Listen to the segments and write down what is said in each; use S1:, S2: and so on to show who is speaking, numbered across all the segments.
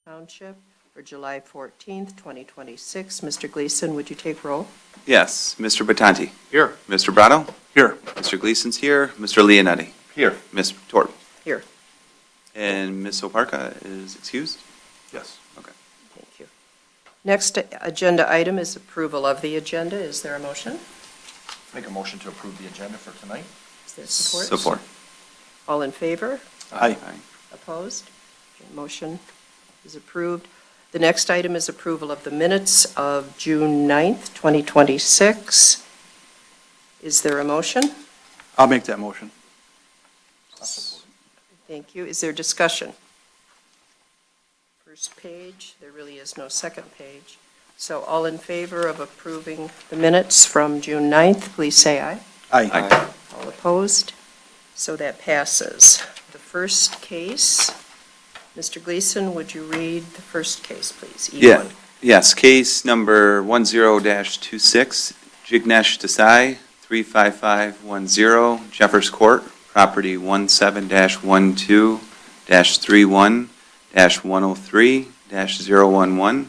S1: Township for July 14th, 2026. Mr. Gleason, would you take roll?
S2: Yes. Mr. Batanti.
S3: Here.
S2: Mr. Brado.
S3: Here.
S2: Mr. Gleason's here. Mr. Leonetti.
S3: Here.
S2: Ms. Torp.
S1: Here.
S2: And Ms. Oparka is excused?
S3: Yes.
S2: Okay.
S1: Thank you. Next agenda item is approval of the agenda. Is there a motion?
S3: Make a motion to approve the agenda for tonight.
S1: Is there support?
S2: Support.
S1: All in favor?
S3: Aye.
S1: Opposed? Okay, motion is approved. The next item is approval of the minutes of June 9th, 2026. Is there a motion?
S3: I'll make that motion.
S1: Thank you. Is there discussion? First page, there really is no second page. So all in favor of approving the minutes from June 9th, please say aye.
S3: Aye.
S1: All opposed? So that passes. The first case, Mr. Gleason, would you read the first case, please?
S2: Yeah.
S1: E1.
S2: Yes. Case number 10-26, Jignesh Desai, 35510 Jeffers Court, property 17-12-31-103-011.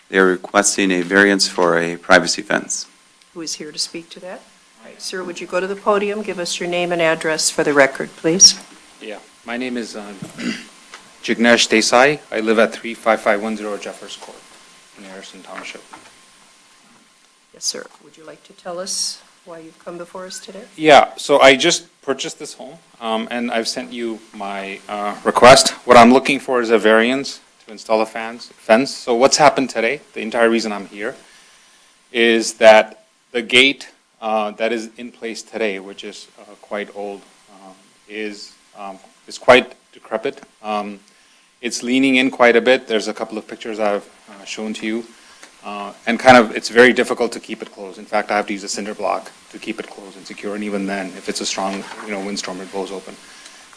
S2: They are requesting a variance for a privacy fence.
S1: Who is here to speak to that? All right, sir, would you go to the podium, give us your name and address for the record, please?
S4: Yeah, my name is Jignesh Desai. I live at 35510 Jeffers Court in Harrison Township.
S1: Yes, sir. Would you like to tell us why you've come before us today?
S4: Yeah, so I just purchased this home, and I've sent you my request. What I'm looking for is a variance to install a fence. So what's happened today, the entire reason I'm here, is that the gate that is in place today, which is quite old, is quite decrepit. It's leaning in quite a bit. There's a couple of pictures I've shown to you. And kind of, it's very difficult to keep it closed. In fact, I have to use a cinder block to keep it closed and secure, and even then, if it's a strong, windstorm, it blows open.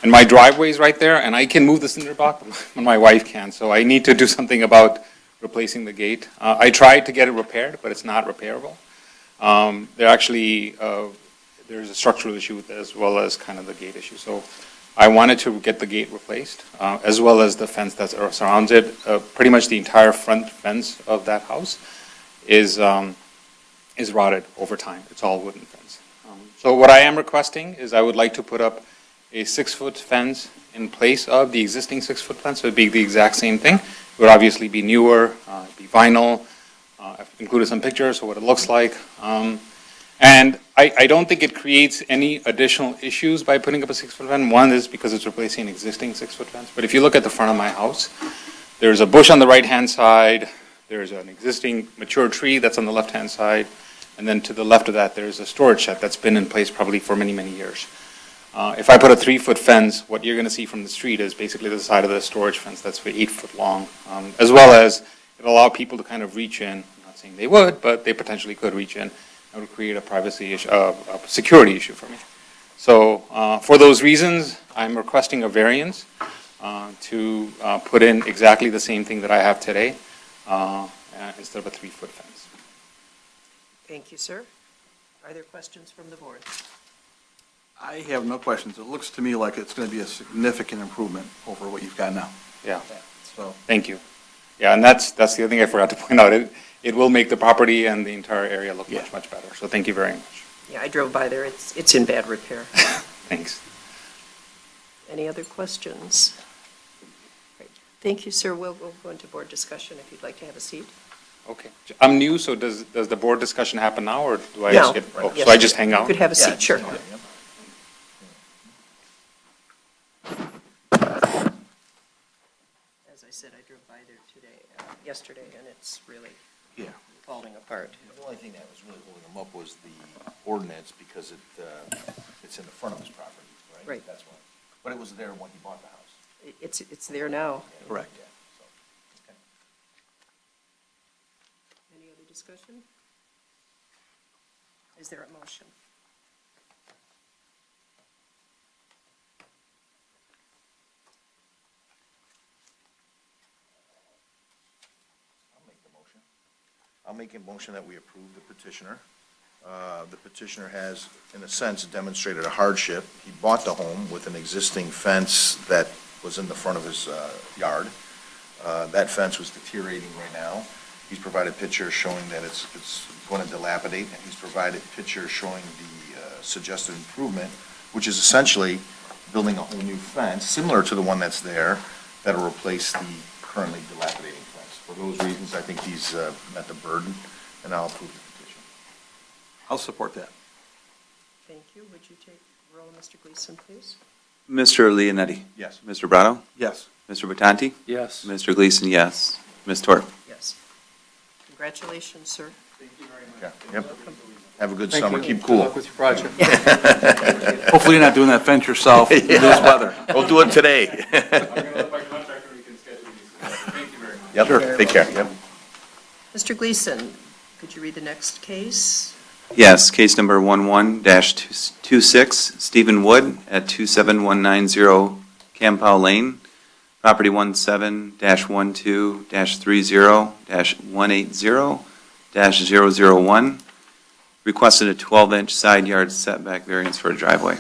S4: And my driveway is right there, and I can move the cinder block, but my wife can't, so I need to do something about replacing the gate. I tried to get it repaired, but it's not repairable. There's a structural issue with it as well as kind of the gate issue. So I wanted to get the gate replaced, as well as the fence that surrounds it. Pretty much the entire front fence of that house is rotted over time. It's all wooden fence. So what I am requesting is I would like to put up a 6-foot fence in place of the existing 6-foot fence. So it'd be the exact same thing. It would obviously be newer, be vinyl. I've included some pictures of what it looks like. And I don't think it creates any additional issues by putting up a 6-foot fence. One is because it's replacing an existing 6-foot fence. But if you look at the front of my house, there's a bush on the right-hand side. There's an existing mature tree that's on the left-hand side. And then to the left of that, there's a storage shed that's been in place probably for many, many years. If I put a 3-foot fence, what you're going to see from the street is basically the side of the storage fence that's 8 foot long, as well as it'll allow people to kind of reach in. I'm not saying they would, but they potentially could reach in. It would create a privacy issue, a security issue for me. So for those reasons, I'm requesting a variance to put in exactly the same thing that I have today instead of a 3-foot fence.
S1: Thank you, sir. Are there questions from the board?
S5: I have no questions. It looks to me like it's going to be a significant improvement over what you've got now.
S4: Yeah.
S5: So,
S4: Thank you. Yeah, and that's the other thing I forgot to point out. It will make the property and the entire area look much, much better. So thank you very much.
S1: Yeah, I drove by there. It's in bad repair.
S4: Thanks.
S1: Any other questions? Great. Thank you, sir. We'll go into board discussion if you'd like to have a seat.
S4: Okay. I'm new, so does the board discussion happen now, or do I
S1: No.
S4: just get,
S1: Yes,
S4: so I just hang out?
S1: You could have a seat, sure. As I said, I drove by there yesterday, and it's really
S5: yeah.
S1: falling apart.
S6: The only thing that was really holding him up was the ordinance, because it's in the front of his property, right?
S1: Right.
S6: That's why. But it was there when he bought the house.
S1: It's there now.
S6: Yeah,
S5: Correct.
S6: Yeah, so, okay.
S1: Any other discussion? Is there a motion?
S6: I'll make a motion that we approve the petitioner. The petitioner has, in a sense, demonstrated a hardship. He bought the home with an existing fence that was in the front of his yard. That fence was deteriorating right now. He's provided pictures showing that it's going to dilapidate, and he's provided pictures showing the suggested improvement, which is essentially building a whole new fence, similar to the one that's there, that'll replace the currently dilapidating fence. For those reasons, I think he's met the burden, and I'll approve the petition.
S5: I'll support that.
S1: Thank you. Would you take roll, Mr. Gleason, please?
S2: Mr. Leonetti?
S6: Yes.
S2: Mr. Brado?
S5: Yes.
S2: Mr. Batanti?
S3: Yes.
S2: Mr. Gleason, yes. Ms. Torp?
S1: Yes. Congratulations, sir.
S6: Yeah. Yep. Have a good summer. Keep cool.
S3: Good luck with your project.
S5: Hopefully you're not doing that fence yourself in this weather.
S6: We'll do it today.
S4: I'm going to let my contractor, we can schedule these. Thank you very much.
S6: Yep, sure. Take care. Yep.
S1: Mr. Gleason, could you read the next case?
S2: Yes, case number 11-26, Stephen Wood at 27190 Campow Lane, property 17-12-30-180-001, requested a 12-inch side yard setback variance for a driveway.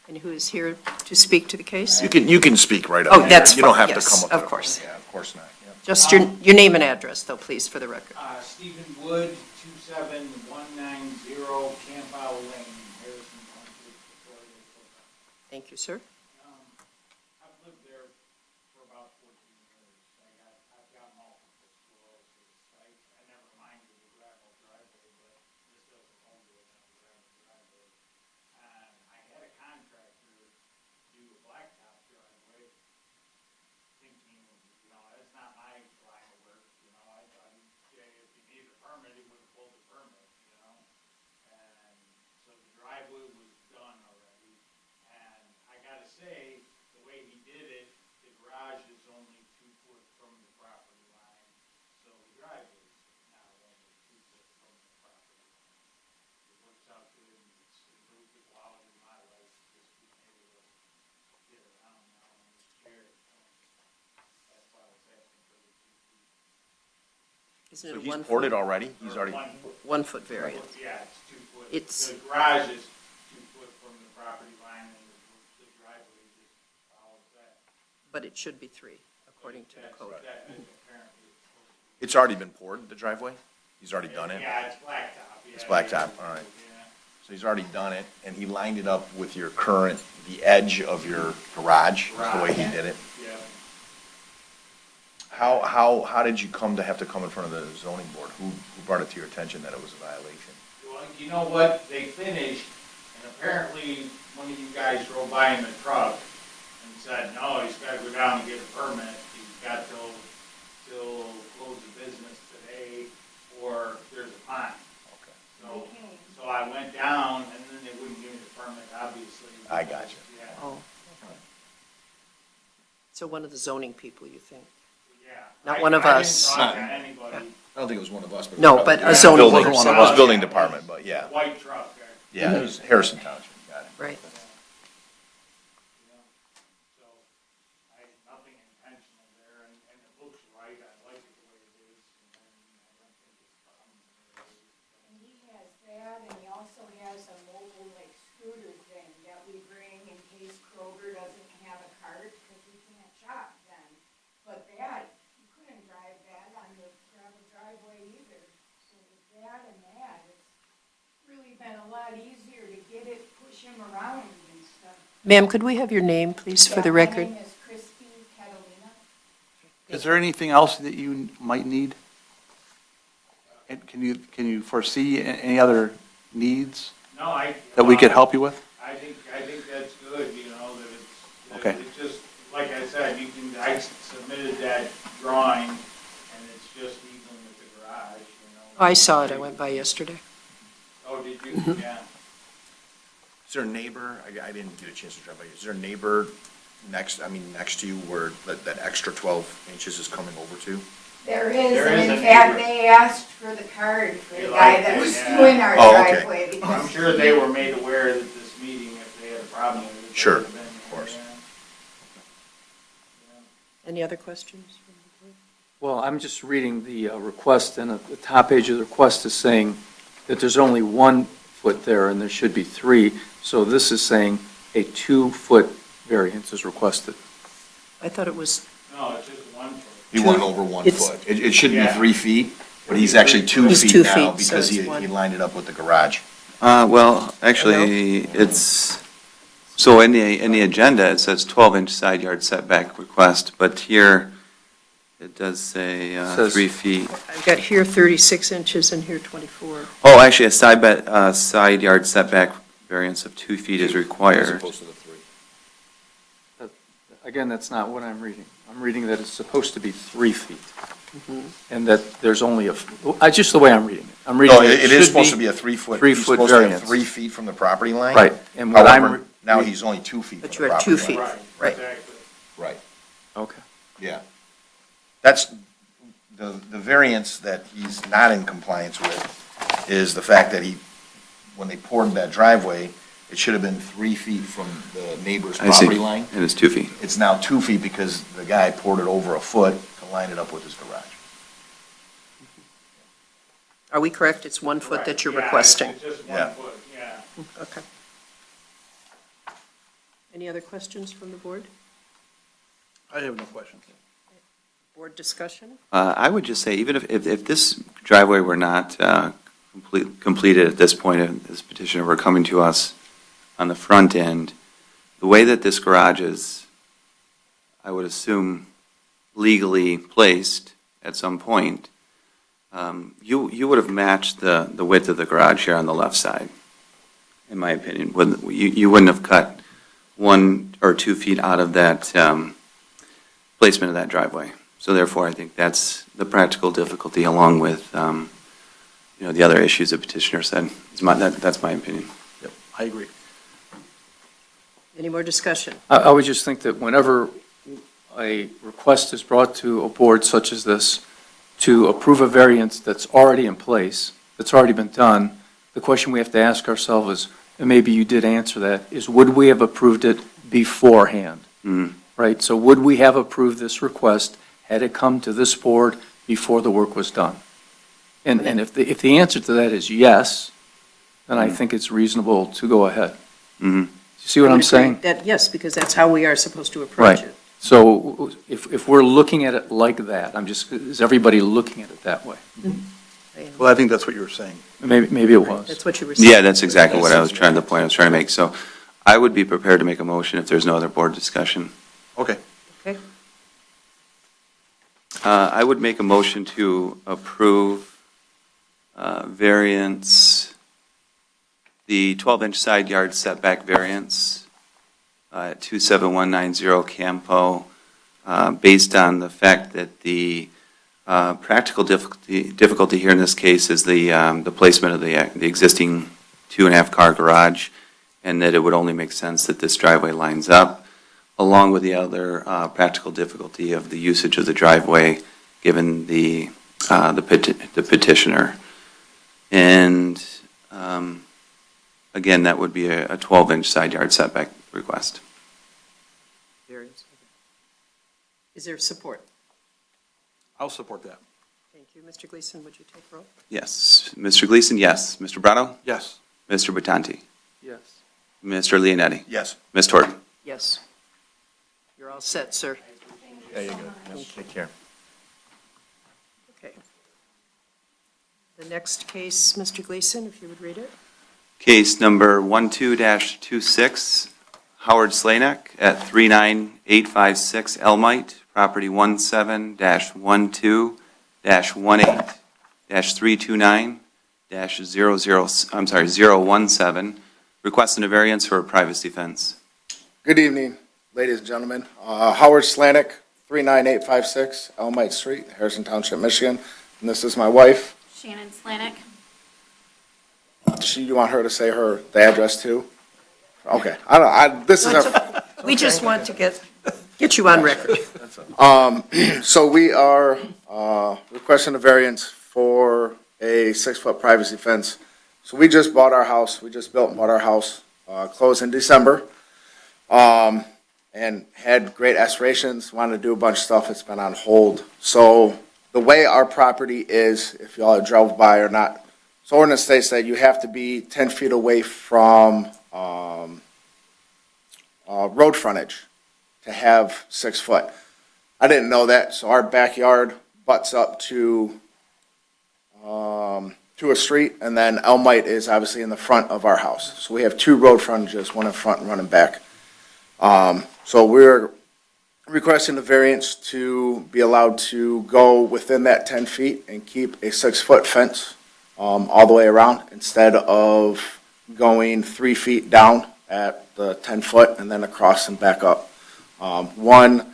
S1: And who is here to speak to the case?
S6: You can speak right up.
S1: Oh, that's
S6: You don't
S1: fine.
S6: have to
S1: Yes,
S6: come up.
S1: of
S6: with-
S1: course.
S6: Yeah, of course not. Yeah.
S1: Just your name and address, though, please, for the record.
S7: Stephen Wood, 27190 Campow Lane, Harrison Township, Florida.
S1: Thank you, sir.
S7: I've lived there for about 14 years. I've got multiple sclerosis. I never minded the gravel driveway, but this doesn't hold it on the gravel driveway. And I had a contractor do a blacktop driveway, thinking, that's not my line of work, I thought, if he needed a permit, he would have pulled the permit, And so the driveway was done already, and I gotta say, the way he did it, the garage is only 2 foot from the property line, so the driveway is now only 2 foot from the property line. It works out good, it's improved the quality of my life, just being able to get around now in this chair. That's why I was asking for the 2 feet.
S1: Isn't
S6: So
S1: it a
S6: he's
S1: 1
S6: poured
S1: foot?
S6: it already? He's already,
S7: 1 foot.
S1: 1 foot variance.
S7: Yeah, it's 2 foot.
S1: It's-
S7: The garage is 2 foot from the property line, and the driveway just follows that.
S1: But it should be 3, according to the
S7: That's-
S1: code.
S7: that is apparently it's supposed to be.
S6: it's already been poured, the driveway? He's already done it?
S7: Yeah, it's blacktop. Yeah,
S6: It's blacktop, all right.
S7: Yeah.
S6: So he's already done it, and he lined it up with your current, the edge of your garage, is the way he did it.
S7: Yeah.
S6: How did you come to have to come in front of the zoning board? Who brought it to your attention that it was a violation?
S7: Well, you know what? They finished, and apparently one of you guys drove by in the truck and said, no, he's gotta go down and get a permit. He's got till close the business today, or there's a fine.
S6: Okay.
S7: So I went down, and then they wouldn't give me the permit, obviously.
S6: I got you.
S7: Yeah,
S1: Oh, okay. So one of the zoning people, you think?
S7: yeah.
S1: Not
S7: I-
S1: one of
S7: I
S1: us.
S7: didn't talk to anybody.
S6: I don't think it was one of us, but.
S1: No, but a
S6: It was
S1: zoning
S6: building-
S1: person.
S6: It was building department, but yeah,
S7: White truck,
S6: yeah, it was Harrison Township, got it.
S1: Right.
S7: So I had nothing intentional there, and it looks right, I like it the way it is, and I don't think it's a problem.
S8: And he has that, and he also has a mobile like scooter thing that we bring in case Kroger doesn't have a cart, because we can't shop then. But that, you couldn't drive that on the gravel driveway either. So with that and that, it's really been a lot easier to get it, push him around and stuff.
S1: Ma'am, could we have your name, please, for the
S8: Yeah,
S1: record?
S8: My name is Christy Catalina.
S5: Is there anything else that you might need? And can you foresee any other needs
S7: No,
S5: that we could help you with?
S7: I think that's good, that it's,
S5: Okay.
S7: it's just, like I said, I submitted that drawing, and it's just even with the garage,
S1: I saw it, I went by yesterday.
S7: Oh, did you?
S1: Mm-hmm.
S7: Yeah.
S6: Is there a neighbor, I didn't get a chance to drive by, is there a neighbor next to you where that extra 12 inches is coming over to?
S8: There is,
S7: There
S8: and
S7: is
S8: in
S7: a
S8: fact,
S7: neighbor.
S8: they asked for the card for
S7: They
S8: the guy
S7: liked
S8: that
S7: it,
S8: was
S7: yeah.
S8: doing our
S6: Oh, okay.
S8: driveway,
S7: I'm
S8: because
S7: sure they were made aware that this meeting, if they had a problem with it. they
S6: Sure,
S7: would have been
S6: of
S7: there,
S6: course.
S7: yeah.
S1: Any other questions? from the board?
S3: Well, I'm just reading the request, and at the top page of the request is saying that there's only 1 foot there, and there should be 3. So this is saying a 2-foot variance is requested.
S1: I thought it was,
S7: No, it's just 1 foot.
S6: He went over 1
S1: It's-
S6: foot. It should be
S4: Yeah.
S6: 3 feet, but he's actually 2
S1: He's
S6: feet
S1: 2
S6: now
S1: feet, so
S6: because
S1: it's
S6: he
S1: one.
S6: lined it up with the garage.
S2: Well, actually, it's, so in the agenda, it says 12-inch side yard setback request, but here, it does say
S3: Says-
S2: 3 feet.
S1: I've got here 36 inches and here 24.
S2: Oh, actually, a side yard setback variance of 2 feet is
S6: As
S2: required.
S6: opposed to the 3.
S3: Again, that's not what I'm reading. I'm reading that it's supposed to be 3 feet,
S1: Mm-hmm.
S3: and that there's only just the way I'm reading it. I'm reading
S6: No,
S3: it
S6: it is
S3: should
S6: supposed to be a 3-foot.
S3: 3
S6: He's
S3: foot
S6: supposed to have
S3: variance.
S6: 3 feet from the property line.
S3: Right, and what I'm.
S6: However, now he's only 2 feet from
S1: But
S6: the
S1: you are
S6: property
S1: 2
S6: line.
S1: feet, right.
S4: Exactly.
S6: Right,
S3: Okay.
S6: yeah. That's, the variance that he's not in compliance with is the fact that when they poured that driveway, it should have been 3 feet from the neighbor's
S2: I see,
S6: property line.
S2: and it's 2 feet.
S6: It's now 2 feet because the guy poured it over a foot to line it up with his garage.
S1: Are we correct? It's 1 foot that you're
S4: Yeah,
S1: requesting?
S4: It's just
S6: Yeah.
S4: 1 foot, yeah.
S1: Okay. Any other questions from the board?
S5: I have no questions.
S1: Board discussion?
S2: I would just say, even if this driveway were not completed at this point, and this petitioner were coming to us on the front end, the way that this garage is, I would assume, legally placed at some point, you would have matched the width of the garage here on the left side, in my opinion. You wouldn't have cut 1 or 2 feet out of that placement of that driveway. So therefore, I think that's the practical difficulty, along with, the other issues the petitioner said. That's my opinion.
S5: Yep, I agree.
S1: Any more discussion?
S3: I would just think that whenever a request is brought to a board such as this to approve a variance that's already in place, that's already been done, the question we have to ask ourselves is, and maybe you did answer that, is would we have approved it beforehand?
S2: Mhm.
S3: Right? So would we have approved this request had it come to this board before the work was done? And if the answer to that is yes, then I think it's reasonable to go ahead.
S2: Mhm.
S3: You see what
S1: I
S3: I'm
S1: would agree
S3: saying?
S1: that, yes, because that's how we are supposed to approach
S3: Right.
S1: it.
S3: So if we're looking at it like that, is everybody looking at it that way?
S5: Well, I think that's what you were saying.
S3: Maybe it was.
S1: That's what you were saying.
S2: Yeah, that's exactly what I was trying, the point I was trying to make. So I would be prepared to make a motion if there's no other board discussion.
S5: Okay.
S1: Okay.
S2: I would make a motion to approve variance, the 12-inch side yard setback variance at 27190 Campo, based on the fact that the practical difficulty here in this case is the placement of the existing 2.5-car garage, and that it would only make sense that this driveway lines up, along with the other practical difficulty of the usage of the driveway, given the petitioner. And again, that would be a 12-inch side yard setback request.
S1: Variance. Is there support?
S5: I'll support that.
S1: Thank you. Mr. Gleason, would you take roll?
S2: Yes. Mr. Gleason, yes. Mr. Brado?
S5: Yes.
S2: Mr. Batanti?
S3: Yes.
S2: Mr. Leonetti?
S6: Yes.
S2: Ms. Torton?
S1: Yes. You're all set, sir.
S6: There you go. Take care.
S1: Okay. The next case, Mr. Gleason, if you would read it.
S2: Case number 12-26, Howard Slanek at 39856 Elmite, property 17-12-18-329-017, requesting a variance for a privacy fence.
S9: Good evening, ladies and gentlemen. Howard Slanek, 39856 Elmite Street, Harrison Township, Michigan. And this is my wife.
S10: Shannon Slanek.
S9: You want her to say the address too? Okay, this is
S1: We just want to get you on record.
S9: so we are requesting a variance for a 6-foot privacy fence. So we just bought our house, we just built and bought our house, closed in December. And had great aspirations, wanted to do a bunch of stuff, it's been on hold. So the way our property is, if y'all have drove by or not, so ordinance states that you have to be 10 feet away from road frontage to have 6 foot. I didn't know that, so our backyard butts up to a street, and then Elmite is obviously in the front of our house. So we have two road frontages, one in front and one in back. So we're requesting the variance to be allowed to go within that 10 feet and keep a 6-foot fence all the way around instead of going 3 feet down at the 10 foot and then across and back up. One,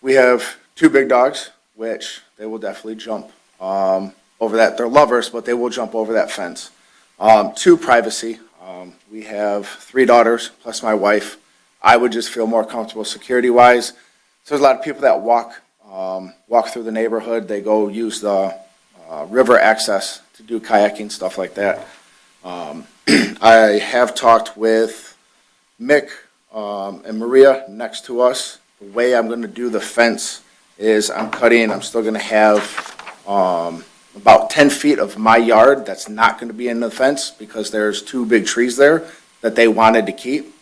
S9: we have two big dogs, which they will definitely jump over that. They're lovers, but they will jump over that fence. Two, privacy. We have 3 daughters plus my wife. I would just feel more comfortable security-wise. So there's a lot of people that walk through the neighborhood. They go use the river access to do kayaking, stuff like that. I have talked with Mick and Maria next to us. The way I'm going to do the fence is I'm still going to have about 10 feet of my yard that's not going to be in the fence because there's 2 big trees there that they wanted to keep.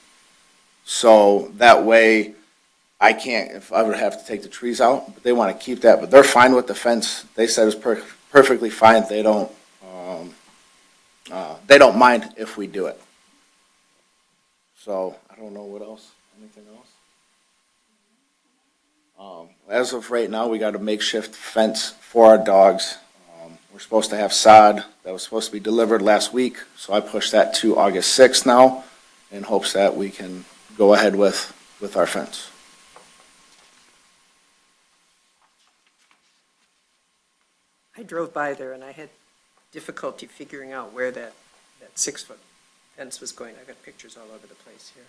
S9: So that way I can't, if I would have to take the trees out, but they want to keep that, but they're fine with the fence. They said it's perfectly fine. They don't mind if we do it. So I don't know what else, anything else? As of right now, we got a makeshift fence for our dogs. We're supposed to have sod that was supposed to be delivered last week, so I pushed that to August 6th now in hopes that we can go ahead with our fence.
S1: I drove by there and I had difficulty figuring out where that 6-foot fence was going. I got pictures all over the place here.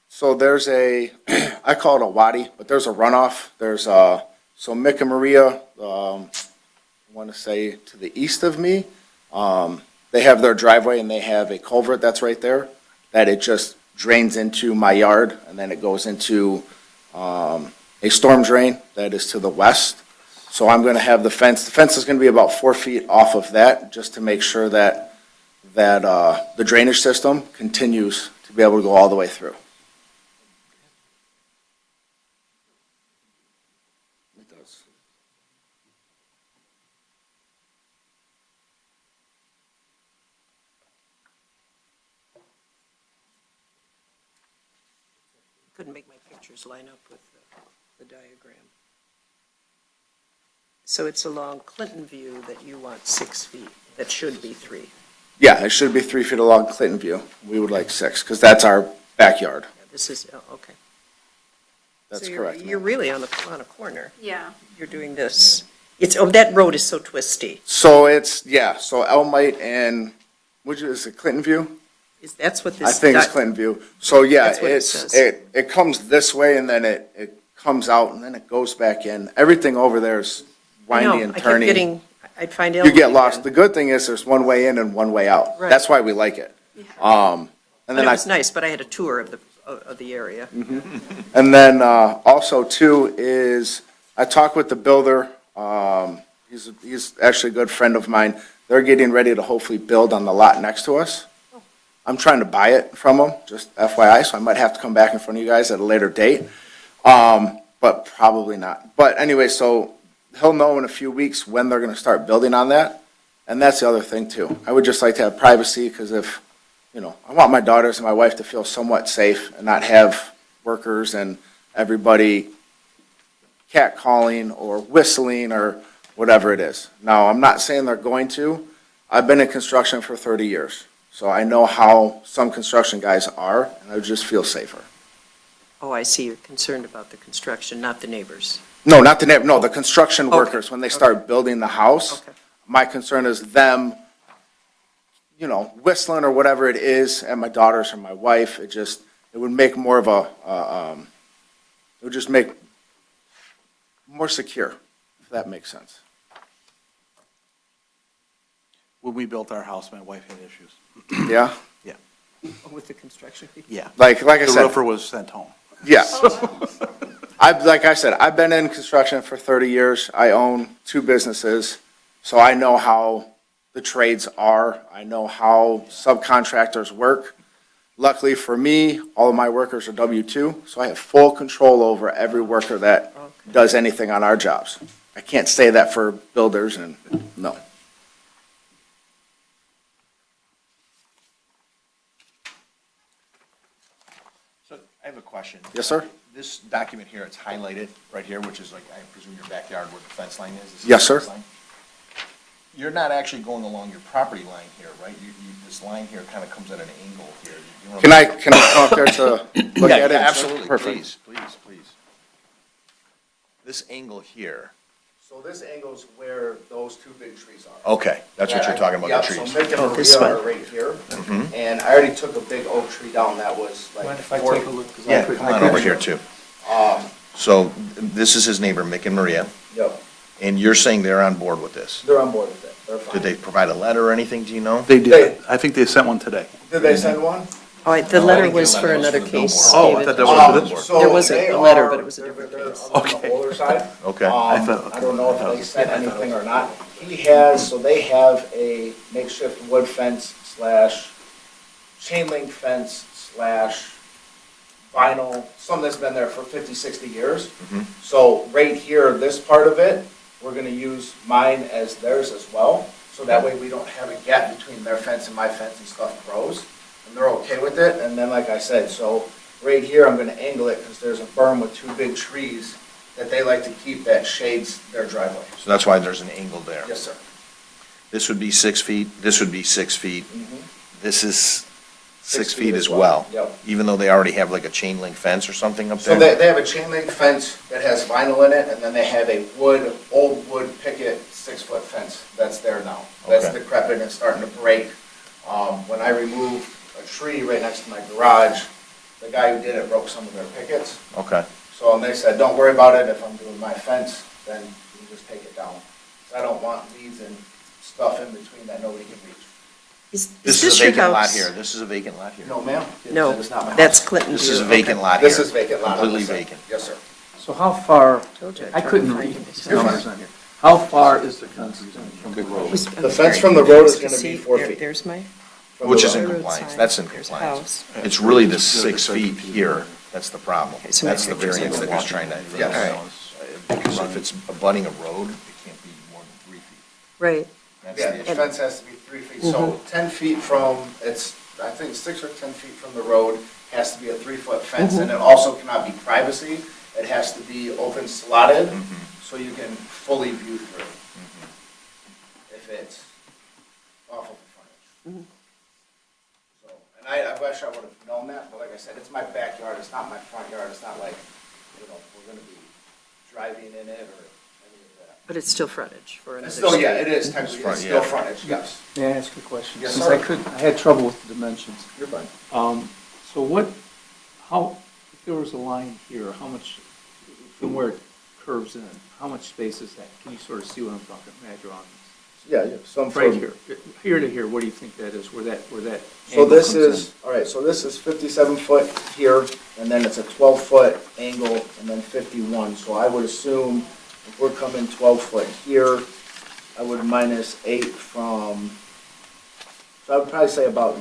S9: So there's I call it a wadi, but there's a runoff. So Mick and Maria, I want to say to the east of me, they have their driveway and they have a culvert that's right there that it just drains into my yard and then it goes into a storm drain that is to the west. So I'm going to have the fence. The fence is going to be about 4 feet off of that just to make sure that the drainage system continues to be able to go all the way through. It does.
S1: Couldn't make my pictures line up with the diagram. So it's along Clinton View that you want 6 feet. That should be 3.
S9: Yeah, it should be 3 feet along Clinton View. We would like 6 because that's our backyard.
S1: Yeah, this is, okay.
S9: That's
S1: So
S9: correct.
S1: You're
S9: ma'am.
S1: really on a corner.
S8: Yeah.
S1: You're doing this. That road is so twisty.
S9: So so Elmite and, which is it, Clinton View?
S1: That's what
S9: I
S1: this.
S9: think it's Clinton View. So yeah,
S1: That's what it says.
S9: it comes this way and then it comes out and then it goes back in. Everything over there is
S1: I know,
S9: windy and
S1: I kept
S9: turny.
S1: I'd find
S9: You
S1: Elmwood
S9: get lost.
S1: again.
S9: The good thing is there's one way in and one way out.
S1: Right.
S9: That's why we like it. And
S1: But
S9: then
S1: it was nice, but I had a tour of the area.
S9: And then also too is I talked with the builder. He's actually a good friend of mine. They're getting ready to hopefully build on the lot next to us. I'm trying to buy it from them, just FYI, so I might have to come back in front of you guys at a later date. But probably not. But anyway, so he'll know in a few weeks when they're going to start building on that. And that's the other thing too. I would just like to have privacy because if, I want my daughters and my wife to feel somewhat safe and not have workers and everybody catcalling or whistling or whatever it is. Now, I'm not saying they're going to. I've been in construction for 30 years. So I know how some construction guys are, and I would just feel safer.
S1: Oh, I see, you're concerned about the construction, not the neighbors.
S9: No, not the neighbor, no, the construction
S1: Okay.
S9: workers, when they start building the house.
S1: Okay.
S9: My concern is them, whistling or whatever it is, and my daughters or my wife. It would make more of it would just make more secure, if that makes sense.
S5: When we built our house, my wife had issues.
S9: Yeah?
S1: Oh, with the construction people?
S5: Yeah.
S9: Like I
S5: The
S9: said,
S5: roofer was sent home.
S9: yeah. Like I said, I've been in construction for 30 years. I own 2 businesses, so I know how the trades are. I know how subcontractors work. Luckily for me, all of my workers are W-2, so I have full control over every worker that does anything on our jobs. I can't say that for builders and, no.
S6: So I have a question.
S9: Yes, sir?
S6: This document here, it's highlighted right here, which is like, I presume your backyard where the fence line is? This is
S9: Yes,
S6: the
S9: sir.
S6: fence line? You're not actually going along your property line here, right? This line here kind of comes at an angle here. You know what
S9: Can
S6: I'm-
S9: I come up there to look
S6: Yeah,
S9: at it?
S6: yeah, absolutely,
S9: Perfect.
S6: please. This angle here,
S9: So this angle's where those two big trees are.
S6: okay, that's what you're talking about, the
S9: Yep,
S6: trees.
S9: so Mick and
S1: Oh, this
S9: Maria are
S1: one.
S9: right here,
S6: Mhm.
S9: and I already took a big oak tree down that was like.
S3: Mind if I
S9: 4
S3: take a look? 'Cause I
S6: Yeah,
S3: couldn't-
S6: come on over here too.
S9: Um,
S6: So this is his neighbor, Mick and Maria,
S9: yep,
S6: and you're saying they're on board with this?
S9: they're on board with it, they're fine.
S6: Did they provide a letter or anything, do you know?
S5: They did. I think they sent one today.
S9: Did they send one?
S1: Oh, the
S6: No, I
S1: letter
S6: didn't get a
S1: was
S6: letter.
S1: for
S6: It was
S1: another
S6: for the
S1: case,
S6: billboard.
S5: Oh, I
S1: David.
S5: thought that was for this.
S9: So
S1: There wasn't
S9: they
S1: a letter,
S9: are-
S1: but it was a
S9: they're-
S1: different
S9: they're
S1: case.
S9: on the
S5: Okay.
S9: older side.
S6: Okay.
S5: I thought-
S9: I don't know if they sent anything or not. He has, so they have a makeshift wood fence slash chain link fence slash vinyl, some that's been there for 50, 60 years.
S6: Mhm.
S9: So right here, this part of it, we're gonna use mine as theirs as well. So that way we don't have a gap between their fence and my fence and stuff grows. And they're okay with it. And then, like I said, so right here, I'm gonna angle it because there's a berm with two big trees that they like to keep that shades their driveway.
S6: So that's why there's an angle there.
S9: Yes, sir.
S6: This would be 6 feet, this would be 6 feet,
S9: Mhm.
S6: this is 6
S9: 6
S6: feet as well.
S9: Yep.
S6: Even though they already have like a chain link fence or something up
S9: So
S6: there?
S9: they have a chain link fence that has vinyl in it, and then they have a old wood picket 6-foot fence that's there now. That's
S6: Okay.
S9: decrepit and starting to break. When I removed a tree right next to my garage, the guy who did it broke some of their pickets.
S6: Okay,
S9: So, and they said, don't worry about it, if I'm doing my fence, then you just take it down. 'Cause I don't want weeds and stuff in between that nobody can reach.
S1: Is
S6: this
S1: this
S6: is a
S1: your
S6: vacant lot
S1: house?
S6: here, this is a vacant lot here.
S9: No, ma'am.
S1: No,
S9: That is not my house.
S1: that's Clinton
S6: This is a
S1: View.
S6: vacant
S1: Okay.
S6: lot here.
S9: This is vacant lot. on
S6: Completely
S9: this side.
S6: vacant.
S9: Yes, sir.
S3: So how far,
S1: Told you I'd
S3: I
S1: try
S3: couldn't
S1: to find
S3: read,
S1: it.
S3: the numbers on here. How far is the fence from the
S1: It
S3: road?
S1: was-
S9: The fence from the road is gonna be 4 feet.
S1: There's my.
S9: From
S6: Which
S9: the
S6: is in
S9: road.
S1: road
S6: compliance,
S1: sign.
S6: that's in
S1: There's a
S6: compliance.
S1: house.
S6: It's really the 6 feet here, that's the problem.
S1: Okay, so my
S6: That's the
S1: picture's
S6: variance
S1: in
S6: that
S1: the
S6: he's trying to.
S9: Yes.
S6: All right. Because if it's abutting a road, it can't be more than 3 feet.
S1: Right.
S6: That's
S9: Yeah,
S6: the
S9: the
S6: issue.
S9: fence has to be 3 feet, so 10 feet from, it's, I think 6 or 10 feet from the road has to be a 3-foot fence, and it also cannot be privacy, it has to be open slotted,
S6: Mhm.
S9: so you can fully view through if it's off of the frontage. So, and I wish I would have known that, but like I said, it's my backyard, it's not my front yard, it's not like, we're gonna be driving in it or any of that.
S1: But it's still frontage for another
S9: It's still, yeah,
S1: street.
S9: it is technically,
S6: front,
S9: it's still
S6: yeah.
S9: frontage, yes.
S3: May I ask a question?
S9: Yes,
S3: Since
S9: sir.
S3: I had trouble with the dimensions.
S9: You're fine.
S3: So what, how, if there was a line here, how much, from where it curves in, how much space is that? Can you sort of see what I'm talking, may I draw on
S9: Yeah, yeah, some.
S3: this? Right here, here to here, what do you think that is, where that
S9: So
S3: angle
S9: this
S3: comes in?
S9: is, all right, so this is 57 foot here, and then it's a 12-foot angle, and then 51. So I would assume if we're coming 12 foot here, I would minus 8 from, so I would probably say about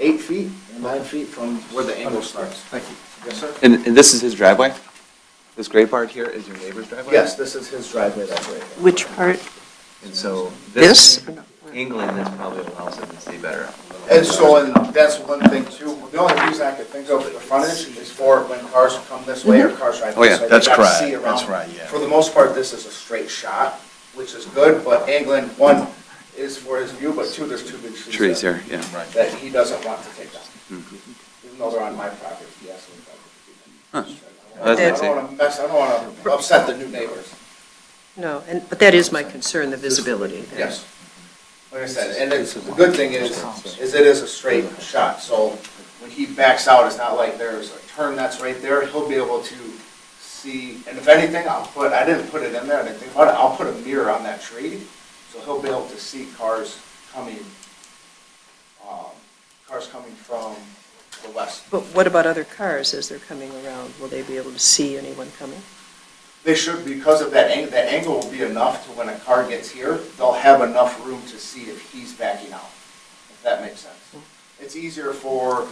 S9: 8 feet, or 9 feet from where the angle starts.
S3: Thank you.
S9: Yes, sir?
S2: And this is his driveway? This gray part here is your neighbor's driveway?
S9: Yes, this is his driveway, that's right.
S1: Which part?
S2: And so
S1: This?
S2: angling this probably allows him to see better.
S9: And so, and that's one thing too, the only reason I could think of the frontage is for when cars come this way or cars drive
S6: Oh, yeah,
S9: this way. they
S6: that's
S9: gotta
S6: correct.
S9: see around.
S6: That's right, yeah.
S9: For the most part, this is a straight shot, which is good, but angling, one, is for his view, but two, there's two big trees.
S2: Trees
S9: that-
S2: here, yeah.
S6: Right.
S9: That he doesn't want to take down,
S2: Mhm.
S9: even though they're on my property, he asked me if I could keep them.
S2: That's
S9: I
S2: nice.
S9: don't wanna mess, I don't wanna upset the new neighbors.
S1: No, but that is my concern, the visibility.
S9: Yes. Like I said, and it's, the good thing is it is a straight shot, so when he backs out, it's not like there's a turn that's right there, he'll be able to see, and if anything, I didn't put it in there, I didn't think about it, I'll put a mirror on that tree, so he'll be able to see cars coming from the west.
S1: But what about other cars as they're coming around? Will they be able to see anyone coming?
S9: They should, because of that angle will be enough to when a car gets here, they'll have enough room to see if he's backing out, if that makes sense. It's easier for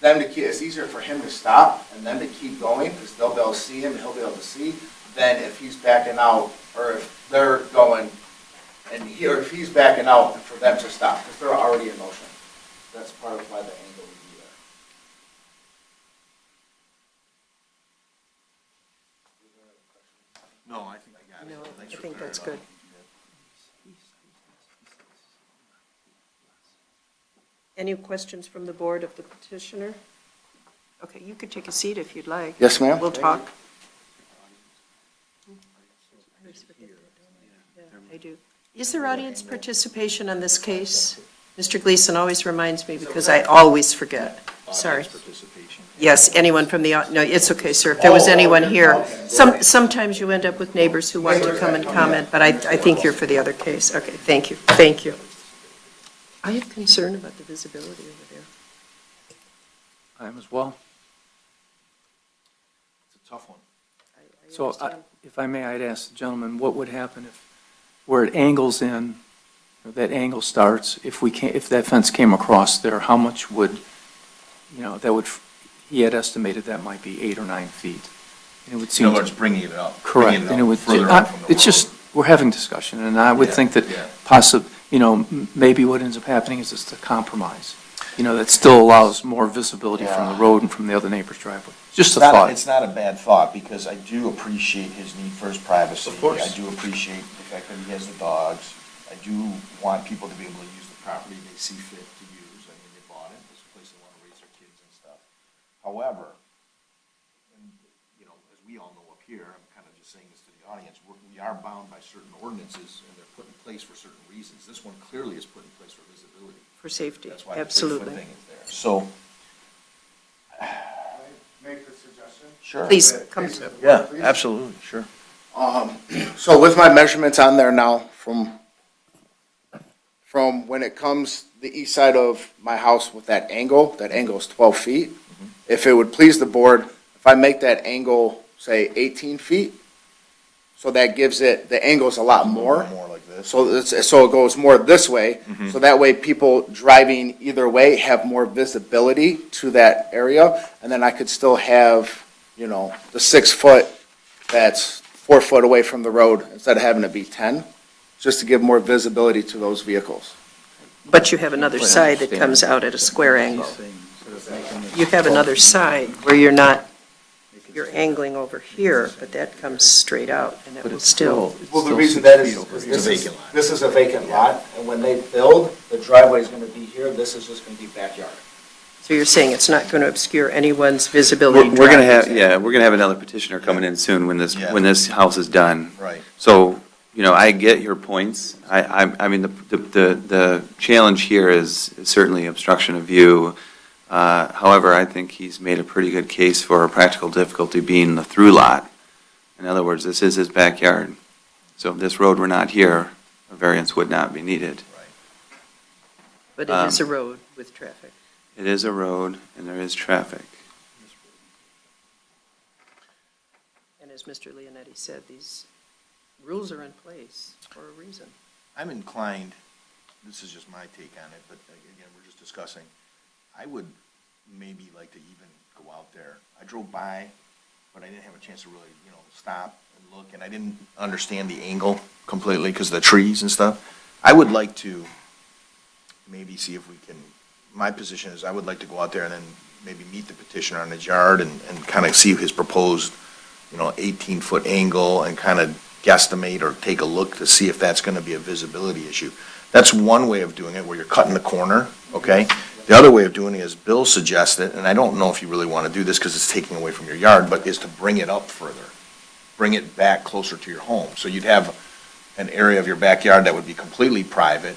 S9: them to keep, it's easier for him to stop and them to keep going, because they'll be able to see him and he'll be able to see, than if he's backing out, or if they're going, and he, or if he's backing out, and for them to stop, because they're already in motion. That's part of why the angle would be there.
S6: No, I think I got it.
S1: No, I
S6: Thanks for
S1: think that's
S6: clarifying.
S1: good. Any questions from the board of the petitioner? Okay, you could take a seat if you'd like.
S9: Yes, ma'am.
S1: We'll talk. Yeah, I do. Is there audience participation on this case? Mr. Gleason always reminds me because I always forget. Sorry. Yes, anyone from the, no, it's okay, sir. If there was anyone here, sometimes you end up with neighbors who want to come and comment, but I think you're for the other case. Okay, thank you, thank you. I have concern about the visibility over there.
S3: I am as well.
S6: It's a tough one.
S1: I
S3: So
S1: understand.
S3: if I may, I'd ask the gentleman, what would happen if, where it angles in, or that angle starts, if that fence came across there, how much would, that would, he had estimated that might be 8 or 9 feet. And it would
S6: In
S3: seem.
S6: other words, bringing it up.
S3: Correct,
S6: Bringing
S3: and it would,
S6: further up from the
S3: it's
S6: road.
S3: just, we're having discussion, and I would
S6: Yeah,
S3: think that
S6: yeah.
S3: maybe what ends up happening is it's a compromise. That still allows more visibility from the road and from the other neighbor's driveway. Just a thought.
S6: It's not a bad thought, because I do appreciate his need for his privacy.
S3: Of course.
S6: I do appreciate the fact that he has the dogs. I do want people to be able to use the property they see fit to use. I mean, they bought it, it's a place they want to raise their kids and stuff. However, and, as we all know up here, I'm kind of just saying this to the audience, we are bound by certain ordinances, and they're put in place for certain reasons. This one clearly is put in place for visibility.
S1: For safety,
S6: That's why the 3-foot
S1: absolutely.
S6: thing is there. So,
S9: Make the suggestion?
S6: sure.
S1: Please, come to.
S6: Yeah, absolutely, sure.
S9: So with my measurements on there now, from when it comes the east side of my house with that angle is 12 feet. If it would please the board, if I make that angle, say 18 feet, so that gives it, the angle's a lot more.
S6: More like this.
S9: So it goes more this way, so that way people driving either way have more visibility to that area, and then I could still have, the 6 foot that's 4 foot away from the road, instead of having to be 10, just to give more visibility to those vehicles.
S1: But you have another side that comes out at a square angle. You have another side where you're angling over here, but that comes straight out, and it
S3: But
S1: will
S3: it's
S1: still,
S9: Well, the
S3: 6
S9: reason
S3: feet
S9: that is,
S3: over.
S6: It's a vacant lot.
S9: this is a vacant lot, and when they build, the driveway is gonna be here, this is just gonna be backyard.
S1: so you're saying it's not going to obscure anyone's visibility?
S2: We're going to have,
S1: driving.
S2: we're going to have another petitioner coming in soon when
S6: Yeah.
S2: this house is done.
S6: Right.
S2: So, I get your points. I mean, the challenge here is certainly obstruction of view. However, I think he's made a pretty good case for a practical difficulty being the through lot. In other words, this is his backyard. So if this road were not here, a variance would not be needed.
S1: But it is a road with traffic.
S2: It is a road and there is traffic.
S1: And as Mr. Leonetti said, these rules are in place for a reason.
S6: I'm inclined, this is just my take on it, but again, we're just discussing. I would maybe like to even go out there. I drove by, but I didn't have a chance to really, stop and look, and I didn't understand the angle completely because of the trees and stuff. I would like to maybe see if we can, my position is I would like to go out there and then maybe meet the petitioner in his yard and kind of see his proposed, 18-foot angle and kind of guesstimate or take a look to see if that's going to be a visibility issue. That's one way of doing it, where you're cutting the corner, okay? The other way of doing it is Bill suggested, and I don't know if you really want to do this because it's taking away from your yard, but is to bring it up further. Bring it back closer to your home. So you'd have an area of your backyard that would be completely private,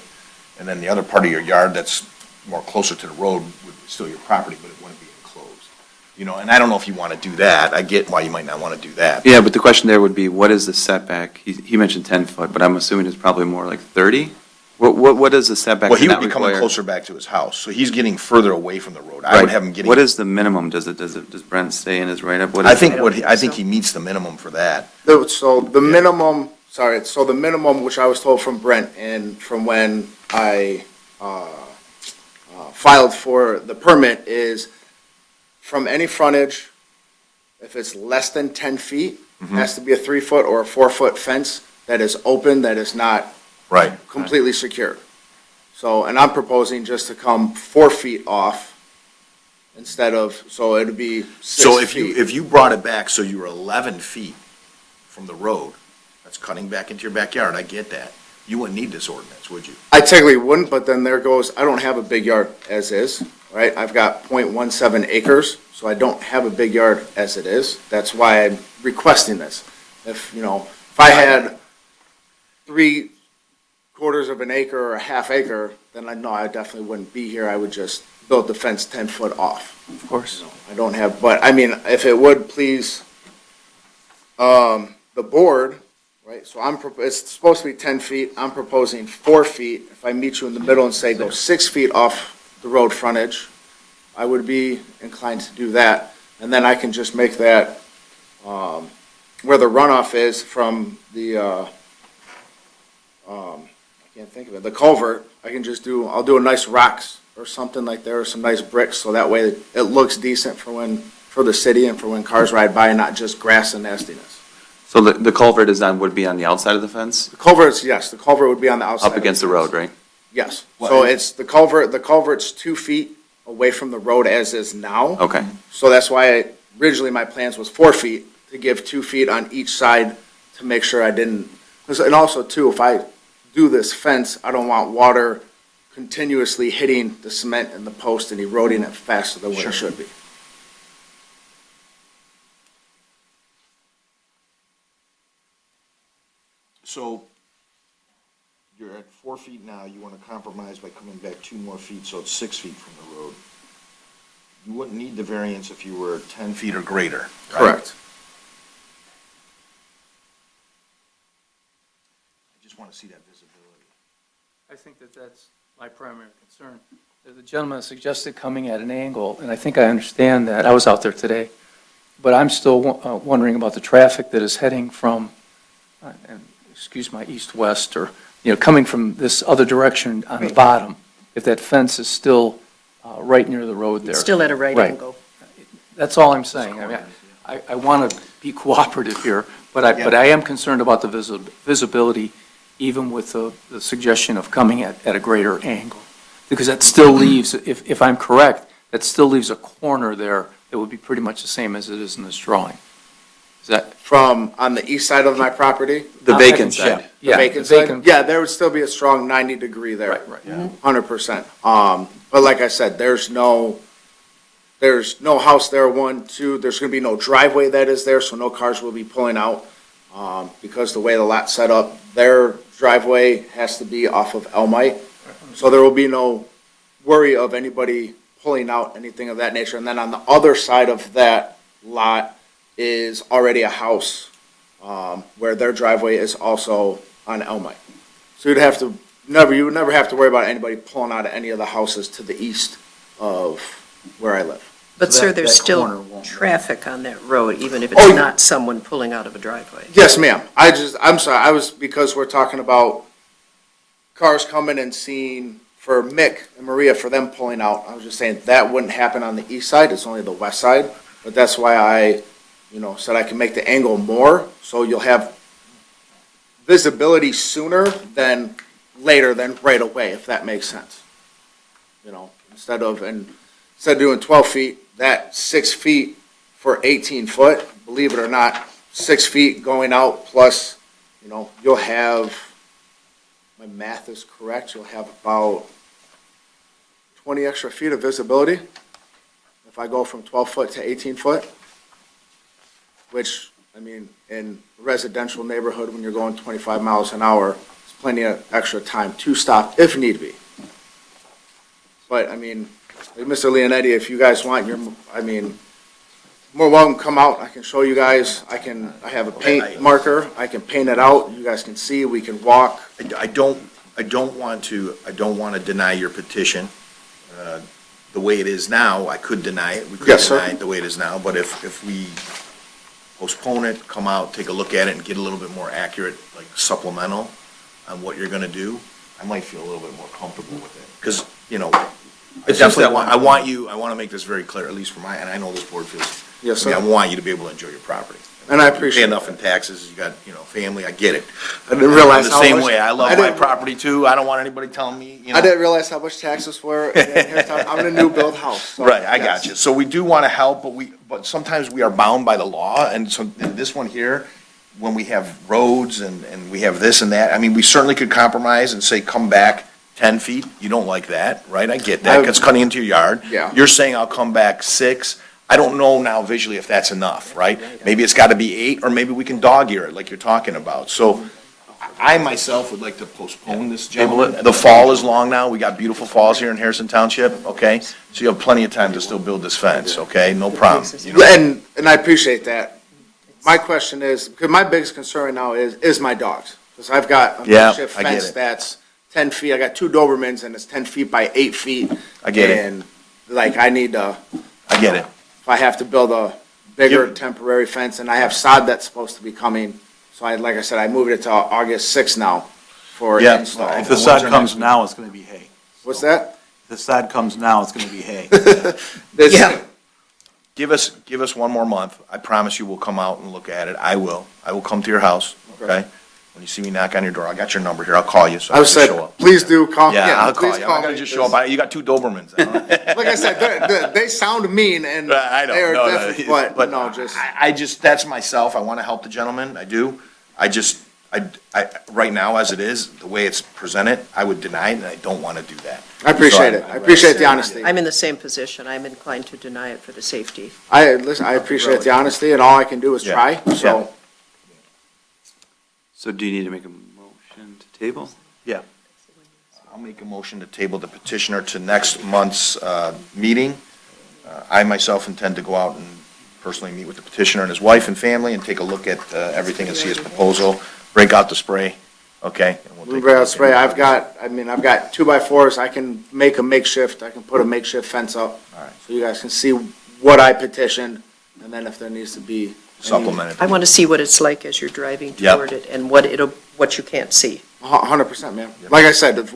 S6: and then the other part of your yard that's more closer to the road would be still your property, but it wouldn't be enclosed. And I don't know if you want to do that. I get why you might not want to do that.
S2: Yeah, but the question there would be, what is the setback? He mentioned 10 foot, but I'm assuming it's probably more like 30? What is the setback?
S6: Well, he would
S2: not
S6: be coming
S2: require?
S6: closer back to his house, so he's getting further away from the road. I would
S2: Right.
S6: have him getting.
S2: What is the minimum? Does Brent stay in his write-up? What
S6: I
S2: is-
S6: think
S1: I don't
S6: I
S1: think
S6: think
S1: so.
S6: he meets the minimum for that.
S9: So the minimum, the minimum, which I was told from Brent and from when I filed for the permit, is from any frontage, if it's less than 10 feet, it has to be a 3-foot or a 4-foot fence that is open, that is not
S6: Right.
S9: completely secure. So, and I'm proposing just to come 4 feet off instead of, so it'd be 6
S6: So
S9: feet.
S6: if you brought it back, so you were 11 feet from the road, that's cutting back into your backyard, I get that. You wouldn't need this ordinance, would you?
S9: I technically wouldn't, but then there goes, I don't have a big yard as is, right? I've got .17 acres, so I don't have a big yard as it is. That's why I'm requesting this. If, if I had 3/4 of an acre or a half acre, then I definitely wouldn't be here. I would just build the fence 10 foot off.
S3: Of course.
S9: I don't have, but I mean, if it would please, the board, right, so it's supposed to be 10 feet, I'm proposing 4 feet. If I meet you in the middle and say go 6 feet off the road frontage, I would be inclined to do that. And then I can just make that, where the runoff is from the, I can't think of it, the culvert, I'll do a nice rocks or something like there, or some nice bricks, so that way it looks decent for the city and for when cars ride by, and not just grass and nastiness.
S2: So the culvert would be on the outside of the fence,
S9: The culverts, yes, the culvert would be on the outside.
S2: up against the road, right?
S9: Yes, so it's the culvert's 2 feet away from the road as is now.
S2: Okay.
S9: So that's why originally my plans was 4 feet, to give 2 feet on each side to make sure I didn't, and also too, if I do this fence, I don't want water continuously hitting the cement and the post and eroding it faster than what it should be.
S6: So you're at 4 feet now, you want to compromise by coming back 2 more feet, so it's 6 feet from the road. You wouldn't need the variance if you were 10 feet or greater, right?
S9: Correct.
S6: I just want to see that visibility.
S3: I think that's my primary concern. The gentleman suggested coming at an angle, and I think I understand that. I was out there today. But I'm still wondering about the traffic that is heading from, and excuse my east-west, or, coming from this other direction on the
S1: Right.
S3: bottom, if that fence is still right near the road there.
S1: It's still at a right
S3: Right.
S1: angle.
S3: That's all I'm saying. I mean, I want to be cooperative here, but I am concerned about the visibility, even with the suggestion of coming at a greater angle. Because that still leaves, if I'm correct, that still leaves a corner there that would be pretty much the same as it is in this drawing. Is that?
S9: From, on the east side of my property,
S2: The vacant side.
S9: the
S3: Yeah,
S9: vacant
S3: the
S9: side, yeah, there would still be a strong 90-degree there.
S3: Right.
S9: 100%. But like I said, there's no house there, 1, 2, there's gonna be no driveway that is there, so no cars will be pulling out. Because the way the lot's set up, their driveway has to be off of Elmite. So there will be no worry of anybody pulling out, anything of that nature. And then on the other side of that lot is already a house, where their driveway is also on Elmite. So you would never have to worry about anybody pulling out of any of the houses to the east of where I live.
S1: But
S5: So
S1: sir,
S5: that-
S1: there's
S5: that corner
S1: still
S5: won't-
S1: traffic on that road, even if
S9: Oh,
S1: it's
S9: yeah.
S1: not someone pulling out of a driveway.
S9: Yes, ma'am. I'm sorry, because we're talking about cars coming and seeing, for Mick and Maria, for them pulling out, I was just saying that wouldn't happen on the east side, it's only the west side. But that's why I, said I can make the angle more, so you'll have visibility sooner than later than right away, if that makes sense. Instead of doing 12 feet, that 6 feet for 18 foot, believe it or not, 6 feet going out plus, you'll have, my math is correct, you'll have about 20 extra feet of visibility if I go from 12 foot to 18 foot, which, in a residential neighborhood, when you're going 25 miles an hour, there's plenty of extra time to stop if need be. But, like Mr. Leonetti, if you guys want, more welcome to come out, I can show you guys, I have a paint marker, I can paint it out, you guys can see, we can walk.
S6: I don't want to deny your petition. The way it is now, I could deny it. We could
S9: Yes, sir.
S6: deny it the way it is now, but if we postpone it, come out, take a look at it, and get a little bit more accurate, like supplemental on what you're gonna do, I might feel a little bit more comfortable with it. Because, I definitely want, I want to make this very clear, at least for my, and I know this board feels,
S9: Yes,
S6: I mean,
S9: sir.
S6: I want you to be able to enjoy your property.
S9: And I
S6: You
S9: appreciate
S6: pay enough
S9: that.
S6: in taxes, you got, family, I get it.
S9: I didn't realize
S6: I'm the
S9: how
S6: same
S9: much-
S6: way, I love
S9: I
S6: my
S9: didn't-
S6: property too, I don't want anybody telling me,
S9: I didn't realize how much taxes were. I'm in a new build house. so,
S6: Right, I
S9: yes.
S6: got you. So we do want to help, but sometimes we are bound by the law, and so in this one here, when we have roads and we have this and that, I mean, we certainly could compromise and say, come back 10 feet. You don't like that, right? I get that, it's cutting into your yard.
S9: Yeah.
S6: You're saying I'll come back 6. I don't know now visually if that's enough, right? Maybe it's got to be 8, or maybe we can dog ear it like you're talking about. So I myself would like to postpone this, gentlemen. The fall is long now. We got beautiful falls here in Harrison Township, okay? So you have plenty of time to still build this fence, okay? No problem. You know?
S9: And I appreciate that. My question is, because my biggest concern right now is my dogs. Because I've got a
S6: Yeah,
S9: makeshift
S6: I get
S9: fence
S6: it.
S9: that's 10 feet. I got 2 Dobermans and it's 10 feet by 8 feet.
S6: I get it.
S9: And like I need to,
S6: I get it.
S9: if I have to build a bigger
S6: Yep.
S9: temporary fence and I have sod that's supposed to be coming. So like I said, I moved it to August 6th now for
S6: Yeah.
S9: install.
S5: If the sod comes now, it's going to be hay.
S9: What's that?
S5: If the sod comes now, it's going to be hay.
S9: This-
S1: Yeah.
S6: Give us one more month. I promise you we'll come out and look at it. I will. I will come to your house, okay? When you see me knock on your door, I got your number here. I'll call you, so
S9: I
S6: I
S9: was
S6: can
S9: said,
S6: show up.
S9: please do call.
S6: Yeah, I'll call
S9: please
S6: you. I'm not gonna
S9: me,
S6: just show up. You got 2 Dobermans.
S9: Like I said, they sound mean and
S6: I know,
S9: they are
S6: no,
S9: definitely,
S6: but
S9: but no, just.
S6: I just, that's myself. I want to help the gentleman. I do. Right now, as it is, the way it's presented, I would deny it, and I don't want to do that.
S9: I appreciate it. I appreciate the honesty.
S1: I'm in the same position. I'm inclined to deny it for the safety.
S9: I appreciate the honesty, and all I can do is
S6: Yeah.
S9: try, so.
S2: So do you need to make a motion to table?
S6: I'll make a motion to table the petitioner to next month's meeting. I myself intend to go out and personally meet with the petitioner and his wife and family and take a look at everything and see his proposal, break out the spray, okay? And we'll take a
S9: Blueberry
S6: look
S9: spray,
S6: at it.
S9: I've got 2x4s, I can make a makeshift, I can put a makeshift fence up.
S6: All right.
S9: So you guys can see what I petitioned, and then if there needs to be.
S6: Supplemented.
S1: I want to see what it's like as you're driving
S6: Yep.
S1: toward it and what you can't see.
S9: 100%, man. Like I said, if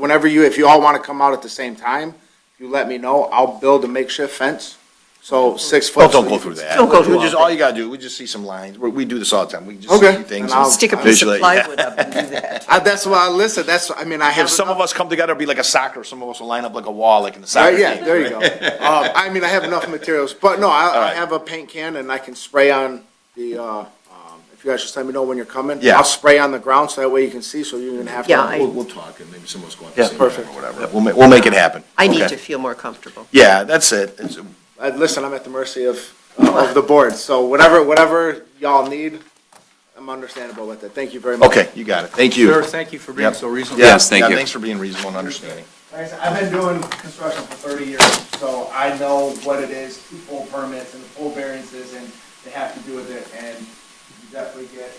S9: you all want to come out at the same time, you let me know, I'll build a makeshift fence, so 6 foot.
S6: Don't go through that.
S1: Don't go through
S6: We just,
S1: all
S6: all you gotta do, we just see some lines. We do this all the time. We just
S9: Okay.
S6: see things.
S9: And I'll-
S1: Stick a piece of
S6: Visually,
S1: plywood up and do that.
S9: That's why, listen, I have.
S6: If some of us come together, it'll be like a soccer, some of us will line up like a wall, like in the soccer
S9: Right, yeah,
S6: game.
S9: there you go. I have enough materials, but no, I
S6: right.
S9: have a paint can and I can spray on the, if you guys just let me know when you're coming.
S6: Yeah.
S9: I'll spray on the ground so that way you can see, so you're gonna have to.
S1: Yeah,
S6: We'll talk, and maybe some of us go out
S5: Yeah,
S6: the same time
S9: perfect.
S6: or whatever. We'll make it happen.
S1: I need
S6: Okay.
S1: to feel more comfortable.
S6: Yeah, that's it.
S9: Listen, I'm at the mercy of the board, so whatever y'all need, I'm understandable with it. Thank you very much.
S6: Okay, you got it. Thank you.
S3: Sir, thank you for being
S6: Yep.
S3: so reasonable.
S2: Yes, thank you.
S6: Thanks for being reasonable and understanding.
S9: Like I said, I've been doing construction for 30 years, so I know what it is to pull permits and pull variances and to have to do with it, and you definitely get.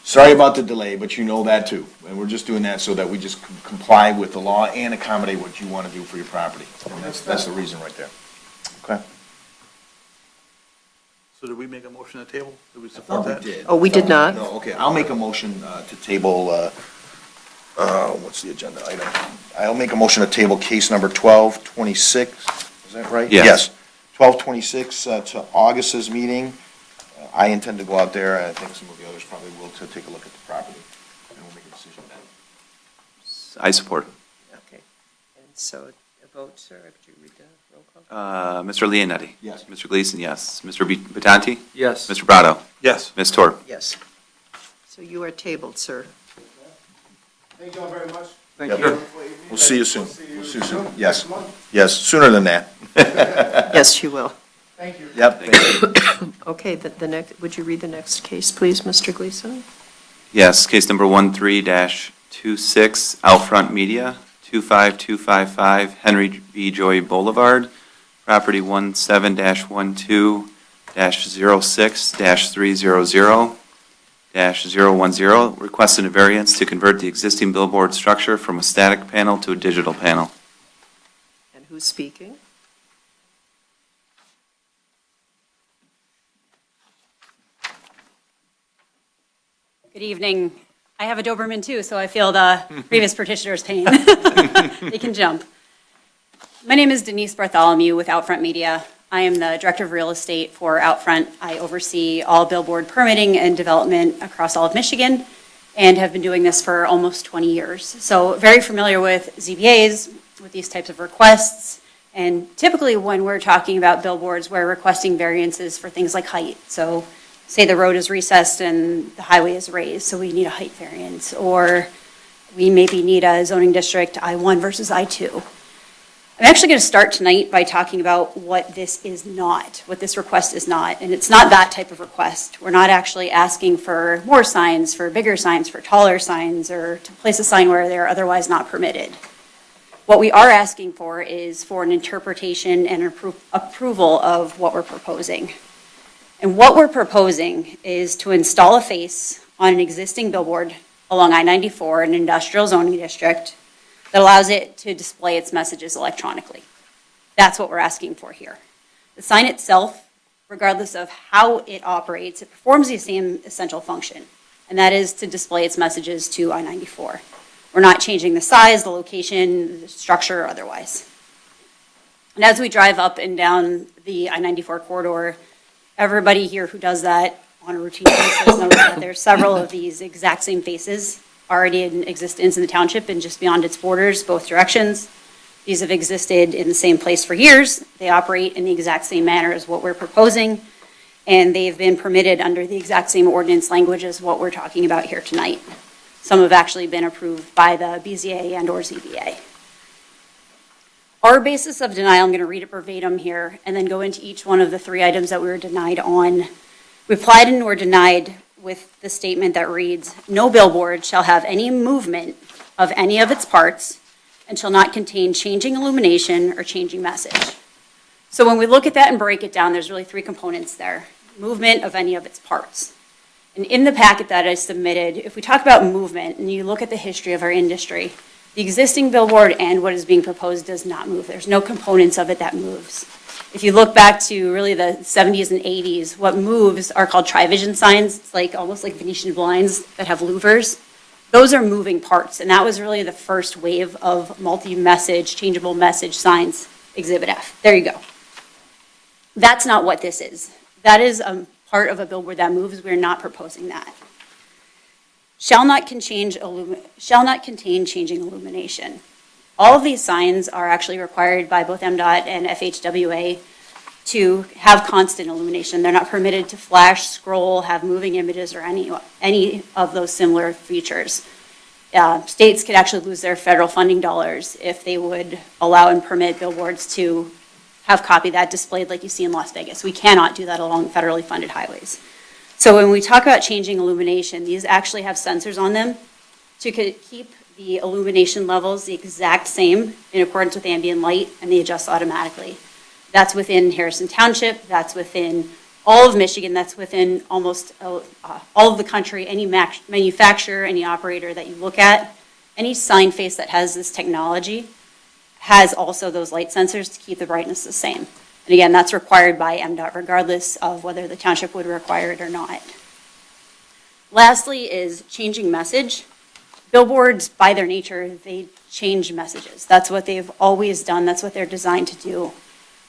S6: Sorry about the delay, but you know that too. And we're just doing that so that we just comply with the law and accommodate what you want to do for your property. And that's the reason right there. Okay?
S5: So did we make a motion to table? Did we support that?
S6: did.
S1: Oh, we did not?
S6: No, okay, I'll make a motion to table, what's the agenda item? I'll make a motion to table case number 1226, is that right?
S2: Yes.
S6: 1226 to August's meeting. I intend to go out there, and I think some of the others probably will, to take a look at the property, and we'll make a decision then.
S2: I support.
S1: Okay. And so a vote, sir, could you read the roll call?
S2: Mr. Leonetti?
S6: Yes.
S2: Mr. Gleason, yes. Mr. Batanti?
S3: Yes.
S2: Mr. Brado?
S5: Yes.
S2: Ms. Torp?
S1: Yes. So you are tabled, sir.
S9: Thank you all very much.
S3: Thank
S6: Yep.
S3: you.
S6: We'll see you soon. We'll see you soon. Yes. Yes, sooner than that.
S1: Yes, you will.
S9: Thank you.
S6: Yep.
S1: Okay, the next, would you read the next case, please, Mr. Gleason?
S2: Yes, case number 13-26, Outfront Media, 25255 Henry B. Joy Boulevard, property 17-12-06-300-010, requesting a variance to convert the existing billboard structure from a static panel to a digital panel.
S1: And who's speaking?
S10: Good evening. I have a Doberman too, so I feel the previous petitioner's pain. They can jump. My name is Denise Bartholomew with Outfront Media. I am the Director of Real Estate for Outfront. I oversee all billboard permitting and development across all of Michigan and have been doing this for almost 20 years. So very familiar with ZBAs, with these types of requests. And typically when we're talking about billboards, we're requesting variances for things like height. So say the road is recessed and the highway is raised, so we need a height variance. Or we maybe need a zoning district I-1 versus I-2. I'm actually going to start tonight by talking about what this is not, what this request is not. And it's not that type of request. We're not actually asking for more signs, for bigger signs, for taller signs, or to place a sign where they're otherwise not permitted. What we are asking for is for an interpretation and approval of what we're proposing. And what we're proposing is to install a face on an existing billboard along I-94, an industrial zoning district, that allows it to display its messages electronically. That's what we're asking for here. The sign itself, regardless of how it operates, it performs the same essential function, and that is to display its messages to I-94. We're not changing the size, the location, the structure, or otherwise. And as we drive up and down the I-94 corridor, everybody here who does that on a routine basis knows that there's several of these exact same faces already in existence in the township and just beyond its borders, both directions. These have existed in the same place for years. They operate in the exact same manner as what we're proposing, and they've been permitted under the exact same ordinance language as what we're talking about here tonight. Some have actually been approved by the BZA and/or ZBA. Our basis of denial, I'm going to read it verbatim here, and then go into each one of the 3 items that we were denied on. We applied and were denied with the statement that reads, "No billboard shall have any movement of any of its parts and shall not contain changing illumination or changing message." So when we look at that and break it down, there's really 3 components there. Movement of any of its parts. And in the packet that I submitted, if we talk about movement and you look at the history of our industry, the existing billboard and what is being proposed does not move. There's no components of it that moves. If you look back to really the 70s and 80s, what moves are called tri-vision signs. It's like almost like Venetian blinds that have louvers. Those are moving parts, and that was really the first wave of multi-message, changeable message signs, Exhibit F. There you go. That's not what this is. That is a part of a billboard that moves. We're not proposing that. Shall not contain changing illumination. All of these signs are actually required by both MDOT and FHWA to have constant illumination. They're not permitted to flash, scroll, have moving images, or any of those similar features. States could actually lose their federal funding dollars if they would allow and permit billboards to have copy that displayed like you see in Las Vegas. We cannot do that along federally funded highways. So when we talk about changing illumination, these actually have sensors on them to keep the illumination levels the exact same in accordance with ambient light, and they adjust automatically. That's within Harrison Township, that's within all of Michigan, that's within almost all of the country. Any manufacturer, any operator that you look at, any sign face that has this technology has also those light sensors to keep the brightness the same. And again, that's required by MDOT regardless of whether the township would require it or not. Lastly is changing message. Billboards, by their nature, they change messages. That's what they've always done. That's what they're designed to do.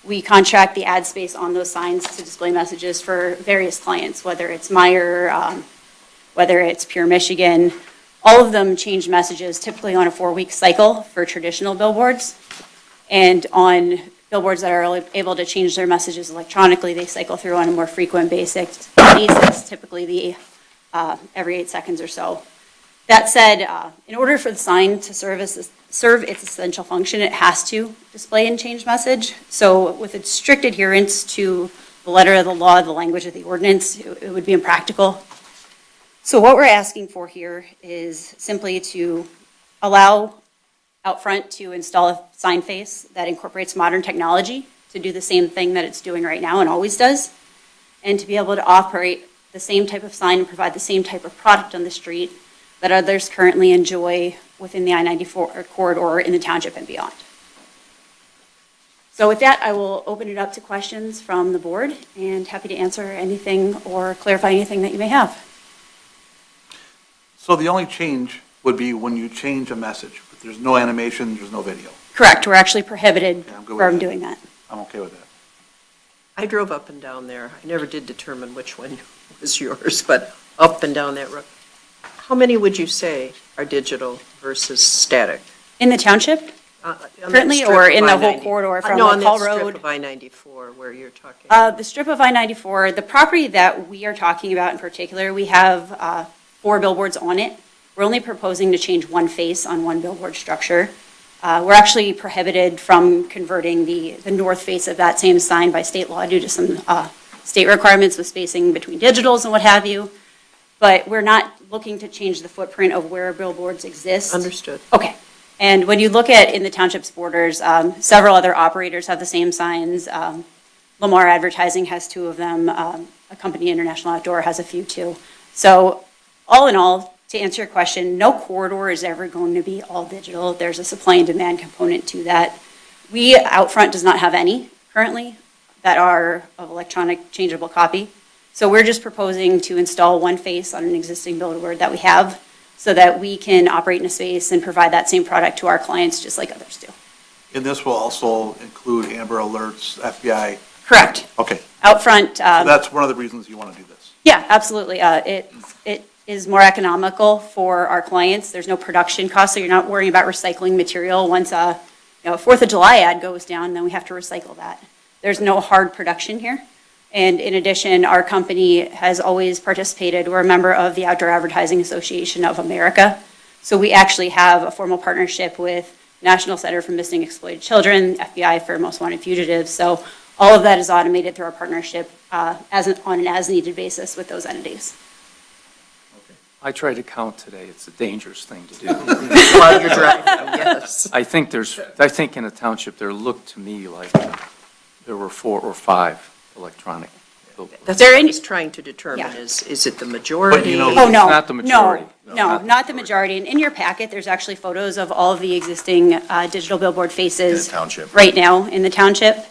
S10: We contract the ad space on those signs to display messages for various clients, whether it's Meyer, whether it's Pure Michigan. All of them change messages typically on a 4-week cycle for traditional billboards. And on billboards that are able to change their messages electronically, they cycle through on a more frequent basis, typically every 8 seconds or so. That said, in order for the sign to serve its essential function, it has to display and change message. So with its strict adherence to the letter of the law, the language of the ordinance, it would be impractical. So what we're asking for here is simply to allow Outfront to install a sign face that incorporates modern technology to do the same thing that it's doing right now and always does, and to be able to operate the same type of sign and provide the same type of product on the street that others currently enjoy within the I-94 corridor in the township and beyond. So with that, I will open it up to questions from the board and happy to answer anything or clarify anything that you may have.
S5: So the only change would be when you change a message, but there's no animation, there's no video.
S10: Correct, we're actually prohibited
S5: Yeah, I'm good with
S10: from
S5: that.
S10: doing that.
S5: I'm okay with that.
S1: I drove up and down there. I never did determine which one was yours, but up and down that road. How many would you say are digital versus static?
S10: In the township,
S1: On that
S10: currently,
S1: strip
S10: or
S1: of
S10: in the whole
S1: I-90?
S10: corridor from
S1: No, on
S10: like
S1: that
S10: Hall
S1: strip
S10: Road?
S1: of I-94 where you're talking.
S10: The strip of I-94, the property that we are talking about in particular, we have 4 billboards on it. We're only proposing to change one face on one billboard structure. We're actually prohibited from converting the north face of that same sign by state law due to some state requirements with spacing between digitals and what have you. But we're not looking to change the footprint of where billboards exist.
S1: Understood.
S10: Okay. And when you look at in the township's borders, several other operators have the same signs. Lamar Advertising has 2 of them. A company, International Outdoor, has a few too. So all in all, to answer your question, no corridor is ever going to be all digital. There's a supply and demand component to that. We, Outfront, does not have any currently that are of electronic changeable copy. So we're just proposing to install one face on an existing billboard that we have so that we can operate in a space and provide that same product to our clients just like others do.
S5: And this will also include Amber Alerts, FBI.
S10: Correct.
S5: Okay,
S10: Outfront,
S5: so that's one of the reasons you want to do this.
S10: yeah, absolutely. It is more economical for our clients. There's no production cost, so you're not worrying about recycling material. Once a 4th of July ad goes down, then we have to recycle that. There's no hard production here. And in addition, our company has always participated. We're a member of the Outdoor Advertising Association of America. So we actually have a formal partnership with National Center for Missing and Exploited Children, FBI for Most Wanted Fugitives. So all of that is automated through our partnership on an as-needed basis with those entities.
S3: I tried to count today. It's a dangerous thing to do.
S1: While you're driving, yes.
S3: I think in a township, there looked to me like there were 4 or 5 electronic billboards.
S1: That's
S10: There
S1: what I
S10: any-
S1: was trying to determine,
S10: Yeah.
S1: is it the majority?
S5: know-
S10: Oh, no.
S3: It's not the majority.
S10: No, not the majority. And in your packet, there's actually photos of all of the existing digital billboard faces
S6: In the township.
S10: right now in the township.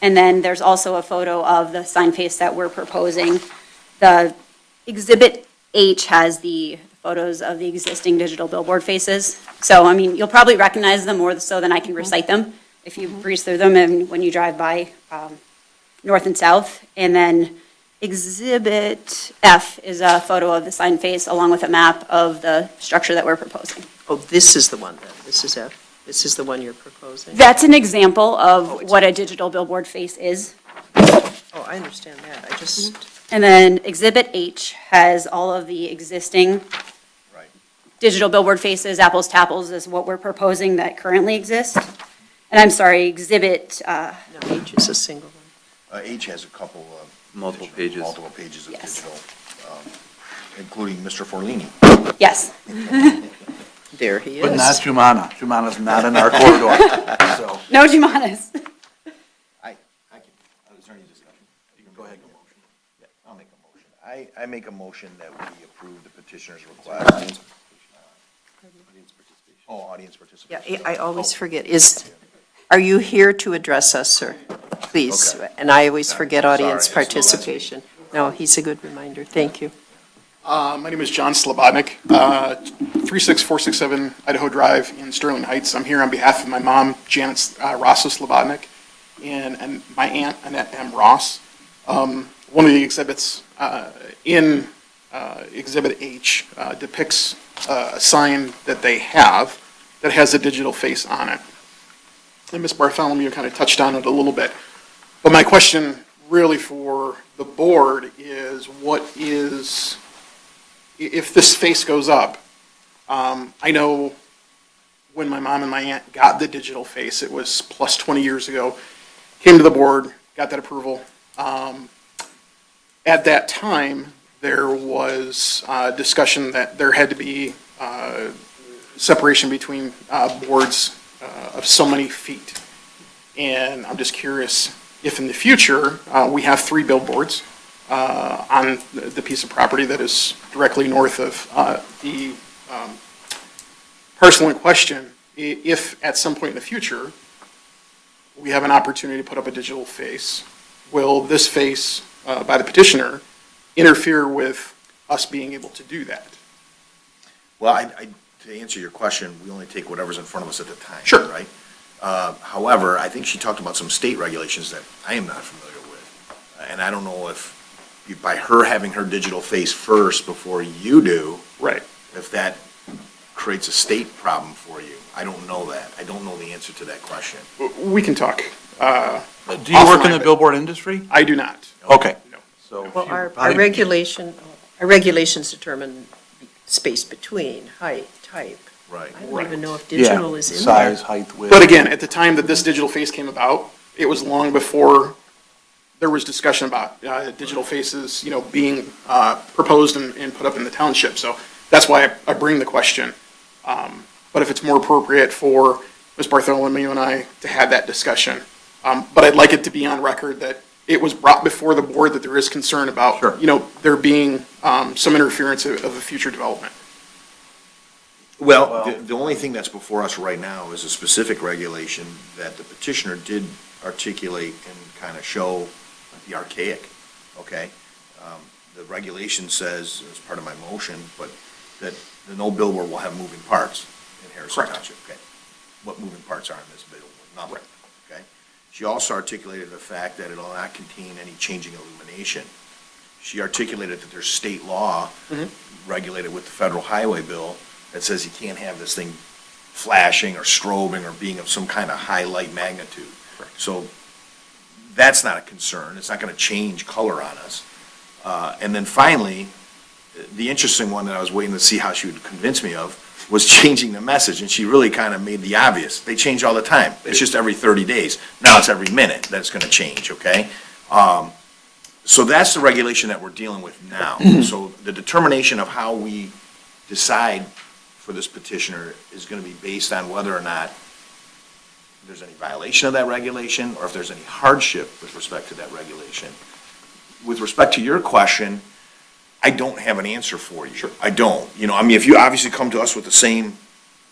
S10: And then there's also a photo of the sign face that we're proposing. The Exhibit H has the photos of the existing digital billboard faces. So, I mean, you'll probably recognize them more so than I can recite them if you breeze through them and when you drive by north and south. And then Exhibit F is a photo of the sign face along with a map of the structure that we're proposing.
S1: Oh, this is the one then. This is F. This is the one you're proposing?
S10: That's an example
S1: Oh,
S10: of
S1: it's-
S10: what a digital billboard face is.
S1: Oh, I understand that. I just,
S10: And then Exhibit H has all of the existing
S6: Right.
S10: digital billboard faces, apples to apples is what we're proposing that currently exist. And I'm sorry, Exhibit,
S1: no, H is a single one.
S6: H has a couple of.
S2: Multiple
S6: digital-
S2: pages.
S6: Multiple pages of
S10: Yes.
S6: digital, including Mr. Forlini.
S10: yes.
S1: There he is.
S5: But not Jumana. Jumana's not in our corridor, so.
S10: No Jumanas.
S6: I can, is there any discussion? You can go ahead and make a motion. Yeah, I'll make a motion. I make a motion that we approve the petitioner's request. Oh, audience
S1: Yeah,
S6: participation.
S1: I always forget. Are you here to address us, sir? Please.
S6: Okay.
S1: And I always forget audience
S6: Sorry, it's no, that's me.
S1: participation. No, he's a good reminder. Thank you.
S7: My name is John Slobodnik, 36467 Idaho Drive in Sterling Heights. I'm here on behalf of my mom, Janet Rossa Slobodnik, and my aunt, Annette M. Ross. One of the exhibits in Exhibit H depicts a sign that they have that has a digital face on it. And Ms. Bartholomew kind of touched on it a little bit. But my question really for the board is if this face goes up, I know when my mom and my aunt got the digital face, it was plus 20 years ago, came to the board, got that approval. At that time, there was discussion that there had to be separation between boards of so many feet. And I'm just curious if in the future, we have 3 billboards on the piece of property that is directly north of the parcel in question, if at some point in the future, we have an opportunity to put up a digital face, will this face by the petitioner interfere with us being able to do that?
S6: Well, to answer your question, we only take whatever's in front of us at the time.
S7: Sure.
S6: Right? However, I think she talked about some state regulations that I am not familiar with. And I don't know if, by her having her digital face first before you do,
S7: Right.
S6: if that creates a state problem for you. I don't know that. I don't know the answer to that question.
S7: We can talk.
S5: Do you work in the billboard industry?
S7: I do not.
S5: Okay.
S7: No.
S5: So.
S1: Well, our regulations determine space between, height, type.
S6: Right.
S1: I don't even know if digital is in there.
S5: Size, height, width.
S7: But again, at the time that this digital face came about, it was long before there was discussion about digital faces, being proposed and put up in the township. So that's why I bring the question. But if it's more appropriate for Ms. Bartholomew and I to have that discussion. But I'd like it to be on record that it was brought before the board that there is concern about,
S5: Sure.
S7: there being some interference of a future development.
S6: Well, the only thing that's before us right now is a specific regulation that the petitioner did articulate and kind of show the archaic, okay? The regulation says, as part of my motion, but that no billboard will have moving parts in Harrison
S7: Correct.
S6: Township, okay? What moving parts are in this billboard? Nothing, okay? She also articulated the fact that it will not contain any changing illumination. She articulated that there's state law regulated with the federal highway bill that says you can't have this thing flashing or strobing or being of some kind of high light magnitude. So that's not a concern. It's not going to change color on us. And then finally, the interesting one that I was waiting to see how she would convince me of was changing the message, and she really kind of made the obvious. They change all the time. It's just every 30 days. Now it's every minute that's going to change, okay? So that's the regulation that we're dealing with now. So the determination of how we decide for this petitioner is going to be based on whether or not there's any violation of that regulation or if there's any hardship with respect to that regulation. With respect to your question, I don't have an answer for you. Sure. I don't. If you obviously come to us with the same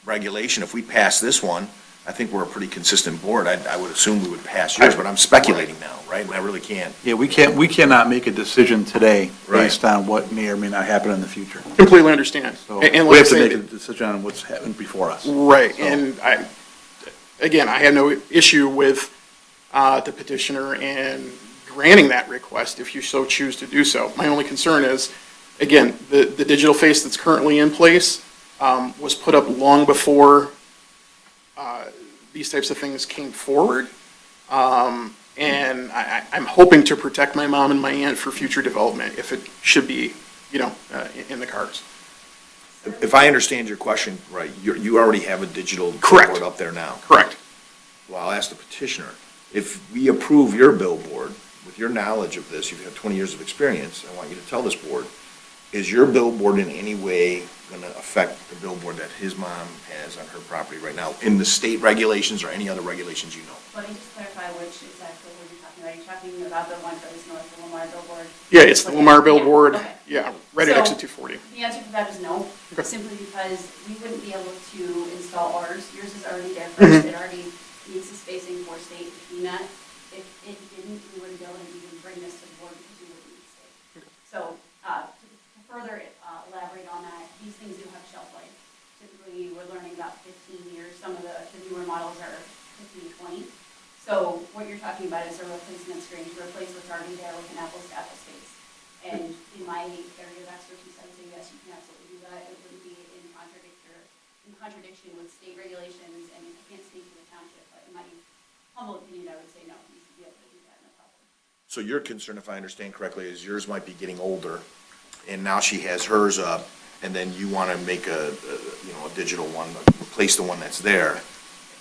S6: regulation, if we pass this one, I think we're a pretty consistent board. I would assume we would pass yours, but I'm speculating now, right? And I really can't.
S5: Yeah, we cannot make a decision today
S6: Right.
S5: based on what may or may not happen in the future.
S7: Completely understand.
S5: So
S7: And
S5: we
S7: like I
S5: have to
S7: say-
S5: make a decision on what's happened before us.
S7: Right,
S5: So-
S7: and I have no issue with the petitioner and granting that request if you so choose to do so. My only concern is, again, the digital face that's currently in place was put up long before these types of things came forward. And I'm hoping to protect my mom and my aunt for future development if it should be, in the cards.
S6: If I understand your question right, you already have a digital
S7: Correct.
S6: billboard up there now.
S7: Correct.
S6: Well, I'll ask the petitioner. If we approve your billboard, with your knowledge of this, you've had 20 years of experience, I want you to tell this board, is your billboard in any way going to affect the billboard that his mom has on her property right now, in the state regulations or any other regulations you know?
S10: Let me just clarify which exactly what you're talking about. Are you talking about the one furthest north, the Lamar billboard?
S7: Yeah, it's the Lamar billboard,
S10: Okay.
S7: yeah, right at
S10: So-
S7: exit 240.
S10: The answer to that is no,
S7: Okay.
S10: simply because we wouldn't be able to install ours. Yours is already there first. It already needs the spacing for state between that. If it didn't, we wouldn't be able to even bring this to the board because we wouldn't need state. So, to further elaborate on that, these things do have shelf life. Typically, we're learning about 15 years. Some of the newer models are 15, 20. So what you're talking about is a replacement screen to replace what's already there with an apples to apples space. And in my area of expertise, I would say yes, you can absolutely do that. It wouldn't be in contradiction with state regulations, and I can't speak for the township, but in my humble opinion, I would say no, you should be able to do that, no problem.
S6: So your concern, if I understand correctly, is yours might be getting older, and now she has hers up, and then you want to make a digital one, replace the one that's there.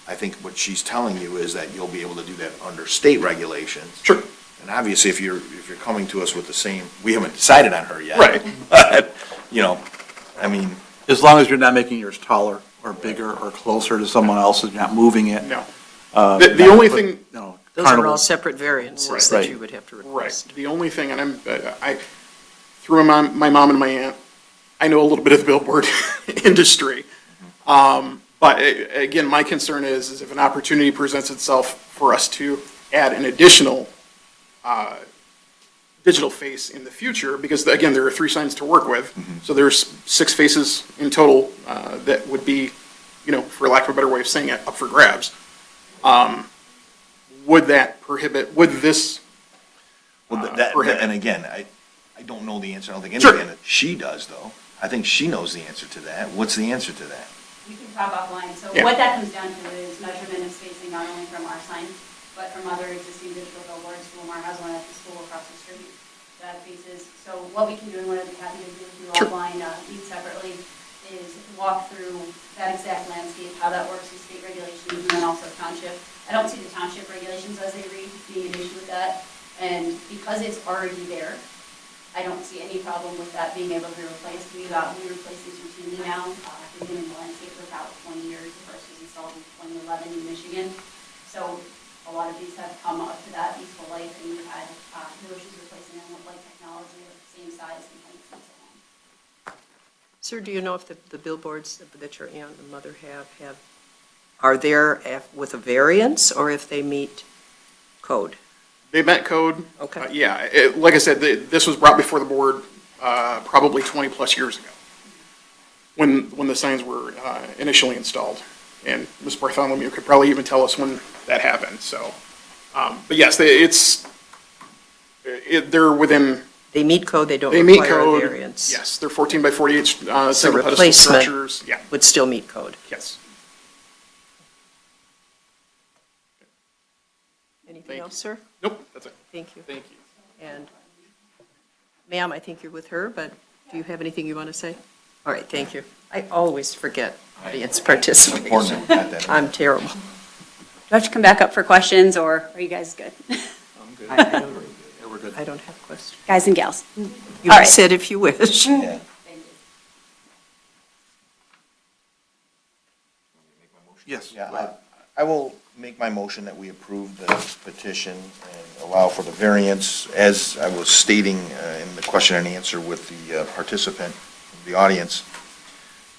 S6: I think what she's telling you is that you'll be able to do that under state regulations.
S7: Sure.
S6: And obviously, if you're coming to us with the same, we haven't decided on her yet.
S7: Right.
S6: But,
S5: As long as you're not making yours taller or bigger or closer to someone else's, you're not moving it.
S7: No. The only thing,
S5: No.
S1: Those are all
S5: carnival-
S1: separate variances
S7: Right.
S1: that
S5: Right.
S1: you would have to
S7: right,
S1: request.
S7: the only thing, and through my mom and my aunt, I know a little bit of the billboard industry. But again, my concern is if an opportunity presents itself for us to add an additional digital face in the future, because again, there are 3 signs to work with. So there's 6 faces in total that would be, for lack of a better way of saying it, up for grabs. Would that prohibit, would this,
S6: Well,
S7: prohibit.
S6: and again, I don't know the answer. I don't think
S7: Sure.
S6: anybody, she does though. I think she knows the answer to that. What's the answer to that?
S10: We can talk offline. So
S7: Yeah.
S10: what that comes down to is measurement of spacing, not only from our signs, but from other existing digital billboards. Wilmar has one at the school across the street that faces. So what we can do, and what I'd be happy to do with you
S7: Sure.
S10: offline, meet separately, is walk through that exact landscape, how that works with state regulations, and then also township. I don't see the township regulations as they read being an issue with that. And because it's already there, I don't see any problem with that being able to be replaced. We replace these routinely now. We've been in the landscape for about 20 years. The first was installed in 2011 in Michigan. So a lot of these have come up to that useful life, and we've had no issues replacing them with like technology of the same size and height and so on.
S1: Sir, do you know if the billboards that your aunt and mother have, are there with a variance, or if they meet code?
S7: they met code?
S1: Okay.
S7: Yeah, like I said, this was brought before the board probably 20-plus years ago, when the signs were initially installed. And Ms. Bartholomew could probably even tell us when that happened, so. But yes, they're within,
S1: They meet code, they don't
S7: they meet
S1: require a
S7: code.
S1: variance?
S7: Yes, they're 14 by 48 single pedestal
S1: replacement.
S7: structures. Yeah,
S1: Would still meet code?
S7: yes.
S1: Anything
S7: Thank
S1: else, sir?
S7: Nope, that's it.
S1: Thank you.
S7: Thank you.
S1: And, ma'am, I think you're with her, but do you have anything you want to say? All right, thank you. I always forget audience participation.
S6: Important that we got that in.
S1: I'm terrible.
S10: Do I have to come back up for questions, or are you guys good?
S1: I don't have questions.
S10: Guys and gals?
S1: You
S10: All
S1: can
S10: right.
S1: sit if you wish.
S6: Yeah.
S10: Thank you.
S5: Yes.
S6: Yeah, I will make my motion that we approve the petition and allow for the variance, as I was stating in the question and answer with the participant, the audience.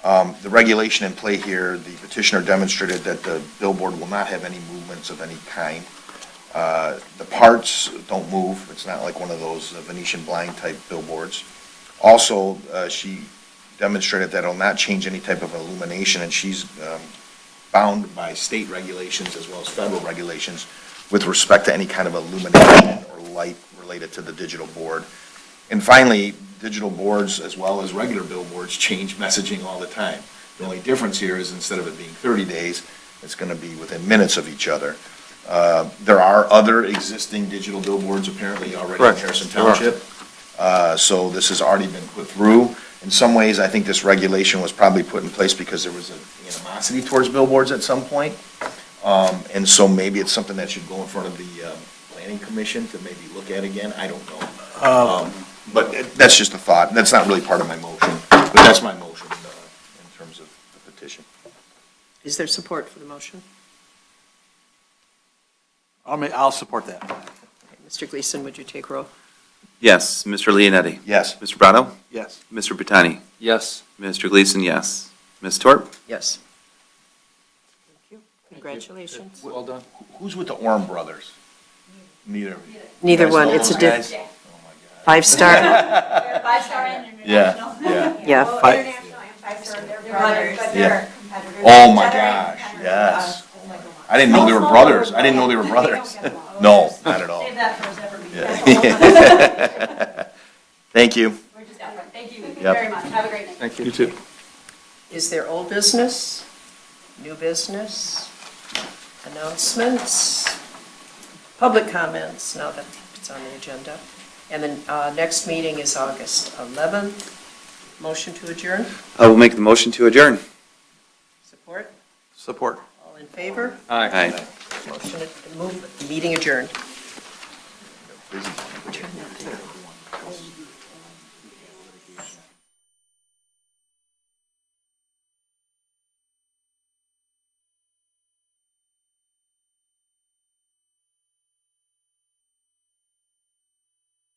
S6: The regulation in play here, the petitioner demonstrated that the billboard will not have any movements of any kind. The parts don't move. It's not like one of those Venetian blind type billboards. Also, she demonstrated that it'll not change any type of illumination, and she's bound by state regulations as well as federal regulations with respect to any kind of illumination or light related to the digital board. And finally, digital boards as well as regular billboards change messaging all the time. The only difference here is instead of it being 30 days, it's going to be within minutes of each other. There are other existing digital billboards apparently already in
S5: Correct.
S6: Harrison
S5: There are.
S6: Township. So this has already been put through. In some ways, I think this regulation was probably put in place because there was an animosity towards billboards at some point. And so maybe it's something that should go in front of the planning commission to maybe look at again. I don't know. But that's just a thought. That's not really part of my motion, but that's my motion in terms of the petition.
S1: Is there support for the motion?
S5: I'll support that.
S1: Mr. Gleason, would you take roll?
S2: Yes. Mr. Leonetti?
S6: Yes.
S2: Mr. Brado?
S5: Yes.
S2: Mr. Bertani?
S3: Yes.
S2: Mr. Gleason, yes. Ms. Torp?
S1: Yes. Thank you. Congratulations.
S3: Well done.
S6: Who's with the Orm brothers? Neither.
S1: Neither
S6: You guys
S1: one,
S6: know
S1: it's a
S6: those
S1: diff,
S6: guys? Oh, my God.
S1: five-star,
S10: They're five-star and
S6: Yeah,
S10: international.
S6: yeah.
S1: yeah.
S8: Well,
S1: fi-
S8: international and five-star, they're
S10: They're
S8: brothers,
S10: brothers.
S8: but
S6: Yeah.
S8: they're competitors.
S6: Oh, my
S8: Generate
S6: gosh,
S8: competitors.
S6: yes.
S8: Oh, my God.
S6: I didn't know they were brothers. I didn't know they were
S8: They
S6: brothers.
S8: don't get along.
S6: No, not at all.
S10: Save that for a separate meeting.
S6: Yeah. Thank you.
S10: We're just out front. Thank you
S6: Yep.
S10: very much. Have a great night.
S3: Thank you.
S5: You too.
S1: Is there old business, new business, announcements, public comments, now that it's on the agenda? And then next meeting is August 11th. Motion to adjourn?
S2: I will make the motion to adjourn.
S1: Support?
S5: Support.
S1: All in favor?
S2: Aye.
S1: Motion to move, meeting adjourned. Turn that thing.